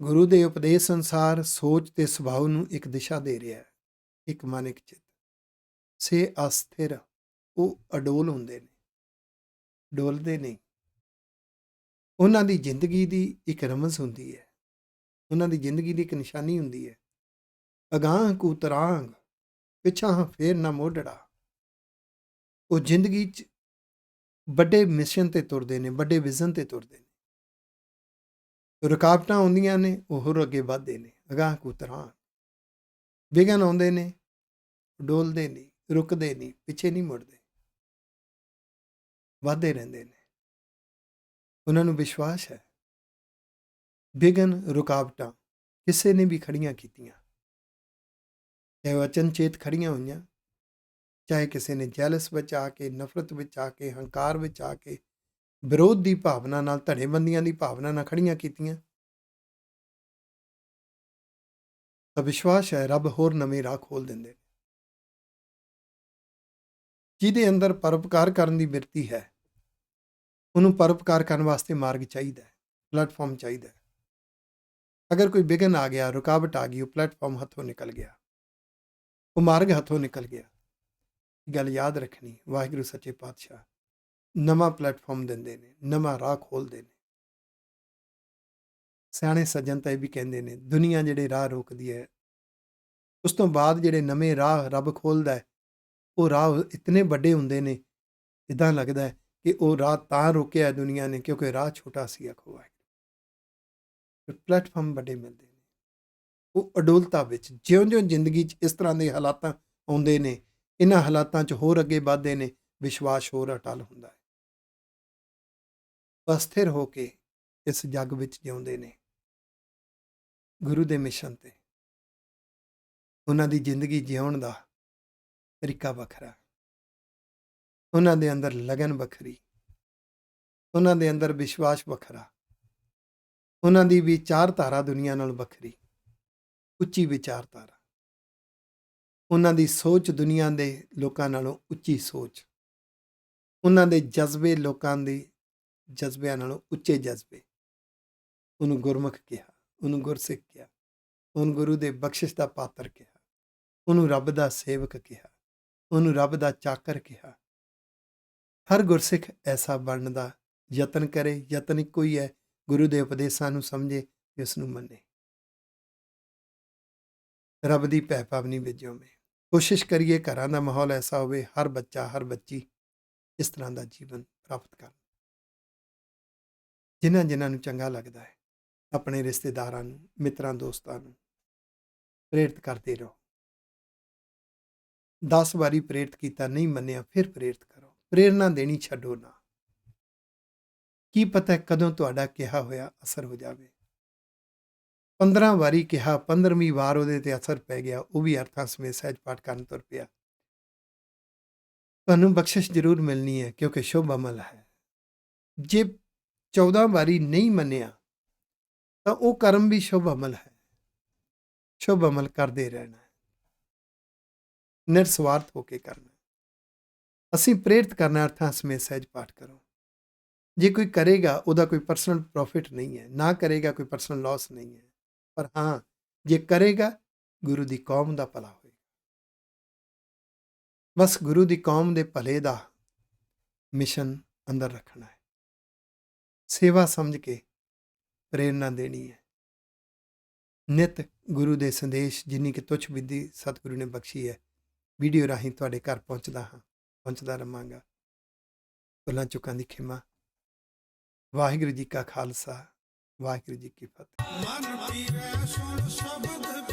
ਗੁਰੂ ਦੇ ਉਪਦੇਸ਼ ਅਨੁਸਾਰ ਸੋਚ ਤੇ ਸੁਭਾਅ ਨੂੰ ਇੱਕ ਦਿਸ਼ਾ ਦੇ ਰਿਹਾ, ਇੱਕ ਮਨ ਇੱਕ ਚਿੱਤ। ਸੇ ਅਸਥਿਰ, ਉਹ ਅਡੋਲ ਹੁੰਦੇ ਨੇ, ਡੋਲਦੇ ਨਹੀਂ। ਉਹਨਾਂ ਦੀ ਜ਼ਿੰਦਗੀ ਦੀ ਇੱਕ ਰਮਜ਼ ਹੁੰਦੀ ਹੈ, ਉਹਨਾਂ ਦੀ ਜ਼ਿੰਦਗੀ ਦੀ ਇੱਕ ਨਿਸ਼ਾਨੀ ਹੁੰਦੀ ਹੈ। ਅਗਾਂਹ ਕੂ ਤਰਾਂਗ, ਪਿਛਾਂ ਫੇਰ ਨਾ ਮੋਢੜਾ। ਉਹ ਜ਼ਿੰਦਗੀ 'ਚ ਵੱਡੇ ਮਿਸ਼ਨ ਤੇ ਤੁਰਦੇ ਨੇ, ਵੱਡੇ ਵਿਜ਼ਨ ਤੇ ਤੁਰਦੇ ਨੇ। ਰੁਕਾਵਟਾਂ ਆਉਂਦੀਆਂ ਨੇ, ਉਹ ਹੋਰ ਅੱਗੇ ਵੱਧਦੇ ਨੇ, ਅਗਾਂਹ ਕੂ ਤਰਾਹ। ਵਿਘਨ ਆਉਂਦੇ ਨੇ, ਡੋਲਦੇ ਨਹੀਂ, ਰੁਕਦੇ ਨਹੀਂ, ਪਿੱਛੇ ਨਹੀਂ ਮੁੜਦੇ, ਵੱਧਦੇ ਰਹਿੰਦੇ ਨੇ। ਉਹਨਾਂ ਨੂੰ ਵਿਸ਼ਵਾਸ ਹੈ ਵਿਘਨ ਰੁਕਾਵਟਾਂ ਕਿਸੇ ਨੇ ਵੀ ਖੜੀਆਂ ਕੀਤੀਆਂ, ਚਾਹੇ ਅਚਨਚੇਤ ਖੜੀਆਂ ਹੋਈਆਂ, ਚਾਹੇ ਕਿਸੇ ਨੇ ਜੈਲਸ ਵਿੱਚ ਆ ਕੇ, ਨਫ਼ਰਤ ਵਿੱਚ ਆ ਕੇ, ਹੰਕਾਰ ਵਿੱਚ ਆ ਕੇ, ਵਿਰੋਧ ਦੀ ਭਾਵਨਾ ਨਾਲ, ਧੜੇਬੰਦੀਆਂ ਦੀ ਭਾਵਨਾ ਨਾਲ ਖੜੀਆਂ ਕੀਤੀਆਂ, ਤਾਂ ਵਿਸ਼ਵਾਸ ਹੈ ਰੱਬ ਹੋਰ ਨਵੇਂ ਰਾਹ ਖੋਲ੍ਹ ਦਿੰਦੇ ਨੇ। ਜਿਹਦੇ ਅੰਦਰ ਪਰਉਪਕਾਰ ਕਰਨ ਦੀ ਬਿਰਤੀ ਹੈ, ਉਹਨੂੰ ਪਰਉਪਕਾਰ ਕਰਨ ਵਾਸਤੇ ਮਾਰਗ ਚਾਹੀਦਾ ਹੈ, ਪਲੇਟਫਾਰਮ ਚਾਹੀਦਾ ਹੈ। ਅਗਰ ਕੋਈ ਵਿਘਨ ਆ ਗਿਆ, ਰੁਕਾਵਟ ਆ ਗਈ, ਉਹ ਪਲੇਟਫਾਰਮ ਹੱਥੋਂ ਨਿਕਲ ਗਿਆ, ਉਹ ਮਾਰਗ ਹੱਥੋਂ ਨਿਕਲ ਗਿਆ। ਗੱਲ ਯਾਦ ਰੱਖਣੀ, ਵਾਹਿਗੁਰੂ ਸੱਚੇ ਪਾਤਸ਼ਾਹ ਨਵਾਂ ਪਲੇਟਫਾਰਮ ਦਿੰਦੇ ਨੇ, ਨਵਾਂ ਰਾਹ ਖੋਲ੍ਹਦੇ ਨੇ। ਸਿਆਣੇ ਸੱਜਣ ਤਾਂ ਇਹ ਵੀ ਕਹਿੰਦੇ ਨੇ, ਦੁਨੀਆ ਜਿਹੜੇ ਰਾਹ ਰੋਕਦੀ ਹੈ, ਉਸ ਤੋਂ ਬਾਅਦ ਜਿਹੜੇ ਨਵੇਂ ਰਾਹ ਰੱਬ ਖੋਲ੍ਹਦਾ ਹੈ, ਉਹ ਰਾਹ ਇਤਨੇ ਵੱਡੇ ਹੁੰਦੇ ਨੇ, ਇੱਦਾਂ ਲੱਗਦਾ ਹੈ ਕਿ ਉਹ ਰਾਹ ਤਾਂ ਰੋਕਿਆ ਦੁਨੀਆ ਨੇ ਕਿਉਂਕਿ ਰਾਹ ਛੋਟਾ ਸੀ। ਆਖੋ ਵਾਹਿਗੁਰੂ, ਪਲੇਟਫਾਰਮ ਵੱਡੇ ਮਿਲਦੇ ਨੇ। ਉਹ ਅਡੋਲਤਾ ਵਿੱਚ ਜਿਉਂ-ਜਿਉਂ ਜ਼ਿੰਦਗੀ 'ਚ ਇਸ ਤਰ੍ਹਾਂ ਦੇ ਹਾਲਾਤਾਂ ਆਉਂਦੇ ਨੇ, ਇਹਨਾਂ ਹਾਲਾਤਾਂ 'ਚ ਹੋਰ ਅੱਗੇ ਵੱਧਦੇ ਨੇ, ਵਿਸ਼ਵਾਸ ਹੋਰ ਅਟੱਲ ਹੁੰਦਾ ਹੈ। ਅਸਥਿਰ ਹੋ ਕੇ ਇਸ ਜੱਗ ਵਿੱਚ ਜਿਉਂਦੇ ਨੇ, ਗੁਰੂ ਦੇ ਮਿਸ਼ਨ ਤੇ। ਉਹਨਾਂ ਦੀ ਜ਼ਿੰਦਗੀ ਜਿਉਣ ਦਾ ਤਰੀਕਾ ਵੱਖਰਾ, ਉਹਨਾਂ ਦੇ ਅੰਦਰ ਲਗਨ ਵੱਖਰੀ, ਉਹਨਾਂ ਦੇ ਅੰਦਰ ਵਿਸ਼ਵਾਸ ਵੱਖਰਾ, ਉਹਨਾਂ ਦੀ ਵਿਚਾਰਧਾਰਾ ਦੁਨੀਆ ਨਾਲ ਵੱਖਰੀ, ਉੱਚੀ ਵਿਚਾਰਧਾਰਾ। ਉਹਨਾਂ ਦੀ ਸੋਚ ਦੁਨੀਆ ਦੇ ਲੋਕਾਂ ਨਾਲੋਂ ਉੱਚੀ ਸੋਚ, ਉਹਨਾਂ ਦੇ ਜਜ਼ਬੇ ਲੋਕਾਂ ਦੇ ਜਜ਼ਬਿਆਂ ਨਾਲੋਂ ਉੱਚੇ ਜਜ਼ਬੇ। ਉਹਨੂੰ ਗੁਰਮੁਖ ਕਿਹਾ, ਉਹਨੂੰ ਗੁਰਸਿੱਖ ਕਿਹਾ, ਉਹਨੂੰ ਗੁਰੂ ਦੇ ਬਖਸ਼ਿਸ਼ ਦਾ ਪਾਤਰ ਕਿਹਾ, ਉਹਨੂੰ ਰੱਬ ਦਾ ਸੇਵਕ ਕਿਹਾ, ਉਹਨੂੰ ਰੱਬ ਦਾ ਚਾਕਰ ਕਿਹਾ। ਹਰ ਗੁਰਸਿੱਖ ਐਸਾ ਬਣਨ ਦਾ ਯਤਨ ਕਰੇ। ਯਤਨ ਇੱਕੋ ਹੀ ਹੈ, ਗੁਰੂ ਦੇ ਉਪਦੇਸ਼ਾਂ ਨੂੰ ਸਮਝੇ ਤੇ ਉਸ ਨੂੰ ਮੰਨੇ, ਰੱਬ ਦੀ ਭੈ ਭਾਵਨੀ ਵਿੱਚ ਜਿਉਵੇਂ। ਕੋਸ਼ਿਸ਼ ਕਰੀਏ ਘਰਾਂ ਦਾ ਮਾਹੌਲ ਐਸਾ ਹੋਵੇ, ਹਰ ਬੱਚਾ, ਹਰ ਬੱਚੀ ਇਸ ਤਰ੍ਹਾਂ ਦਾ ਜੀਵਨ ਪ੍ਰਾਪਤ ਕਰਨ। ਜਿਨ੍ਹਾਂ ਨੂੰ ਚੰਗਾ ਲੱਗਦਾ ਹੈ, ਆਪਣੇ ਰਿਸ਼ਤੇਦਾਰਾਂ ਨੂੰ, ਮਿੱਤਰਾਂ, ਦੋਸਤਾਂ ਨੂੰ ਪ੍ਰੇਰਿਤ ਕਰਦੇ ਰਹੋ। 10 ਵਾਰੀ ਪ੍ਰੇਰਿਤ ਕੀਤਾ, ਨਹੀਂ ਮੰਨਿਆ, ਫਿਰ ਪ੍ਰੇਰਿਤ ਕਰੋ। ਪ੍ਰੇਰਨਾ ਦੇਣੀ ਛੱਡੋ ਨਾ। ਕੀ ਪਤਾ ਕਦੋਂ ਤੁਹਾਡਾ ਕਿਹਾ ਹੋਇਆ ਅਸਰ ਹੋ ਜਾਵੇ। 15 ਵਾਰੀ ਕਿਹਾ, 15ਵੀਂ ਵਾਰ ਉਹਦੇ ਤੇ ਅਸਰ ਪੈ ਗਿਆ, ਉਹ ਵੀ ਅਰਥਾਂ ਸਮੇਤ ਸਹਿਜ ਪਾਠ ਕਰਨ ਤੁਰ ਪਿਆ। ਤੁਹਾਨੂੰ ਬਖਸ਼ਿਸ਼ ਜ਼ਰੂਰ ਮਿਲਣੀ ਹੈ ਕਿਉਂਕਿ ਸ਼ੁਭ ਅਮਲ ਹੈ। ਜੇ 14 ਵਾਰੀ ਨਹੀਂ ਮੰਨਿਆ ਤਾਂ ਉਹ ਕਰਮ ਵੀ ਸ਼ੁਭ ਅਮਲ ਹੈ। ਸ਼ੁਭ ਅਮਲ ਕਰਦੇ ਰਹਿਣਾ ਹੈ, ਨਿਰਸਵਾਰਥ ਹੋ ਕੇ ਕਰਨਾ। ਅਸੀਂ ਪ੍ਰੇਰਿਤ ਕਰਨਾ, ਅਰਥਾਂ ਸਮੇਤ ਸਹਿਜ ਪਾਠ ਕਰੋ। ਜੇ ਕੋਈ ਕਰੇਗਾ ਉਹਦਾ ਕੋਈ ਪਰਸਨਲ ਪ੍ਰੋਫਿਟ ਨਹੀਂ ਹੈ, ਨਾ ਕਰੇਗਾ ਕੋਈ ਪਰਸਨਲ ਲਾਸ ਨਹੀਂ ਹੈ, ਪਰ ਹਾਂ ਜੇ ਕਰੇਗਾ ਗੁਰੂ ਦੀ ਕੌਮ ਦਾ ਭਲਾ ਹੋਏਗਾ। ਬਸ ਗੁਰੂ ਦੀ ਕੌਮ ਦੇ ਭਲੇ ਦਾ ਮਿਸ਼ਨ ਅੰਦਰ ਰੱਖਣਾ ਹੈ, ਸੇਵਾ ਸਮਝ ਕੇ ਪ੍ਰੇਰਨਾ ਦੇਣੀ ਹੈ। ਨਿਤ ਗੁਰੂ ਦੇ ਸੰਦੇਸ਼ ਜਿੰਨੀ ਕਿ ਤੁੱਛ ਵਿਧੀ ਸਤਿਗੁਰੂ ਨੇ ਬਖਸ਼ੀ ਹੈ, ਵੀਡੀਓ ਰਾਹੀਂ ਤੁਹਾਡੇ ਘਰ ਪਹੁੰਚਦਾ ਹਾਂ, ਪਹੁੰਚਦਾ ਰਹਾਂਗਾ। ਭੁੱਲਾਂ ਚੁੱਕਾਂ ਦੀ ਖਿਮਾ। ਵਾਹਿਗੁਰੂ ਜੀ ਕਾ ਖਾਲਸਾ, ਵਾਹਿਗੁਰੂ ਜੀ ਕੀ ਫਤਿਹ। ਮਨ ਪੀਵੈ ਸੁਣ ਸ਼ਬਦ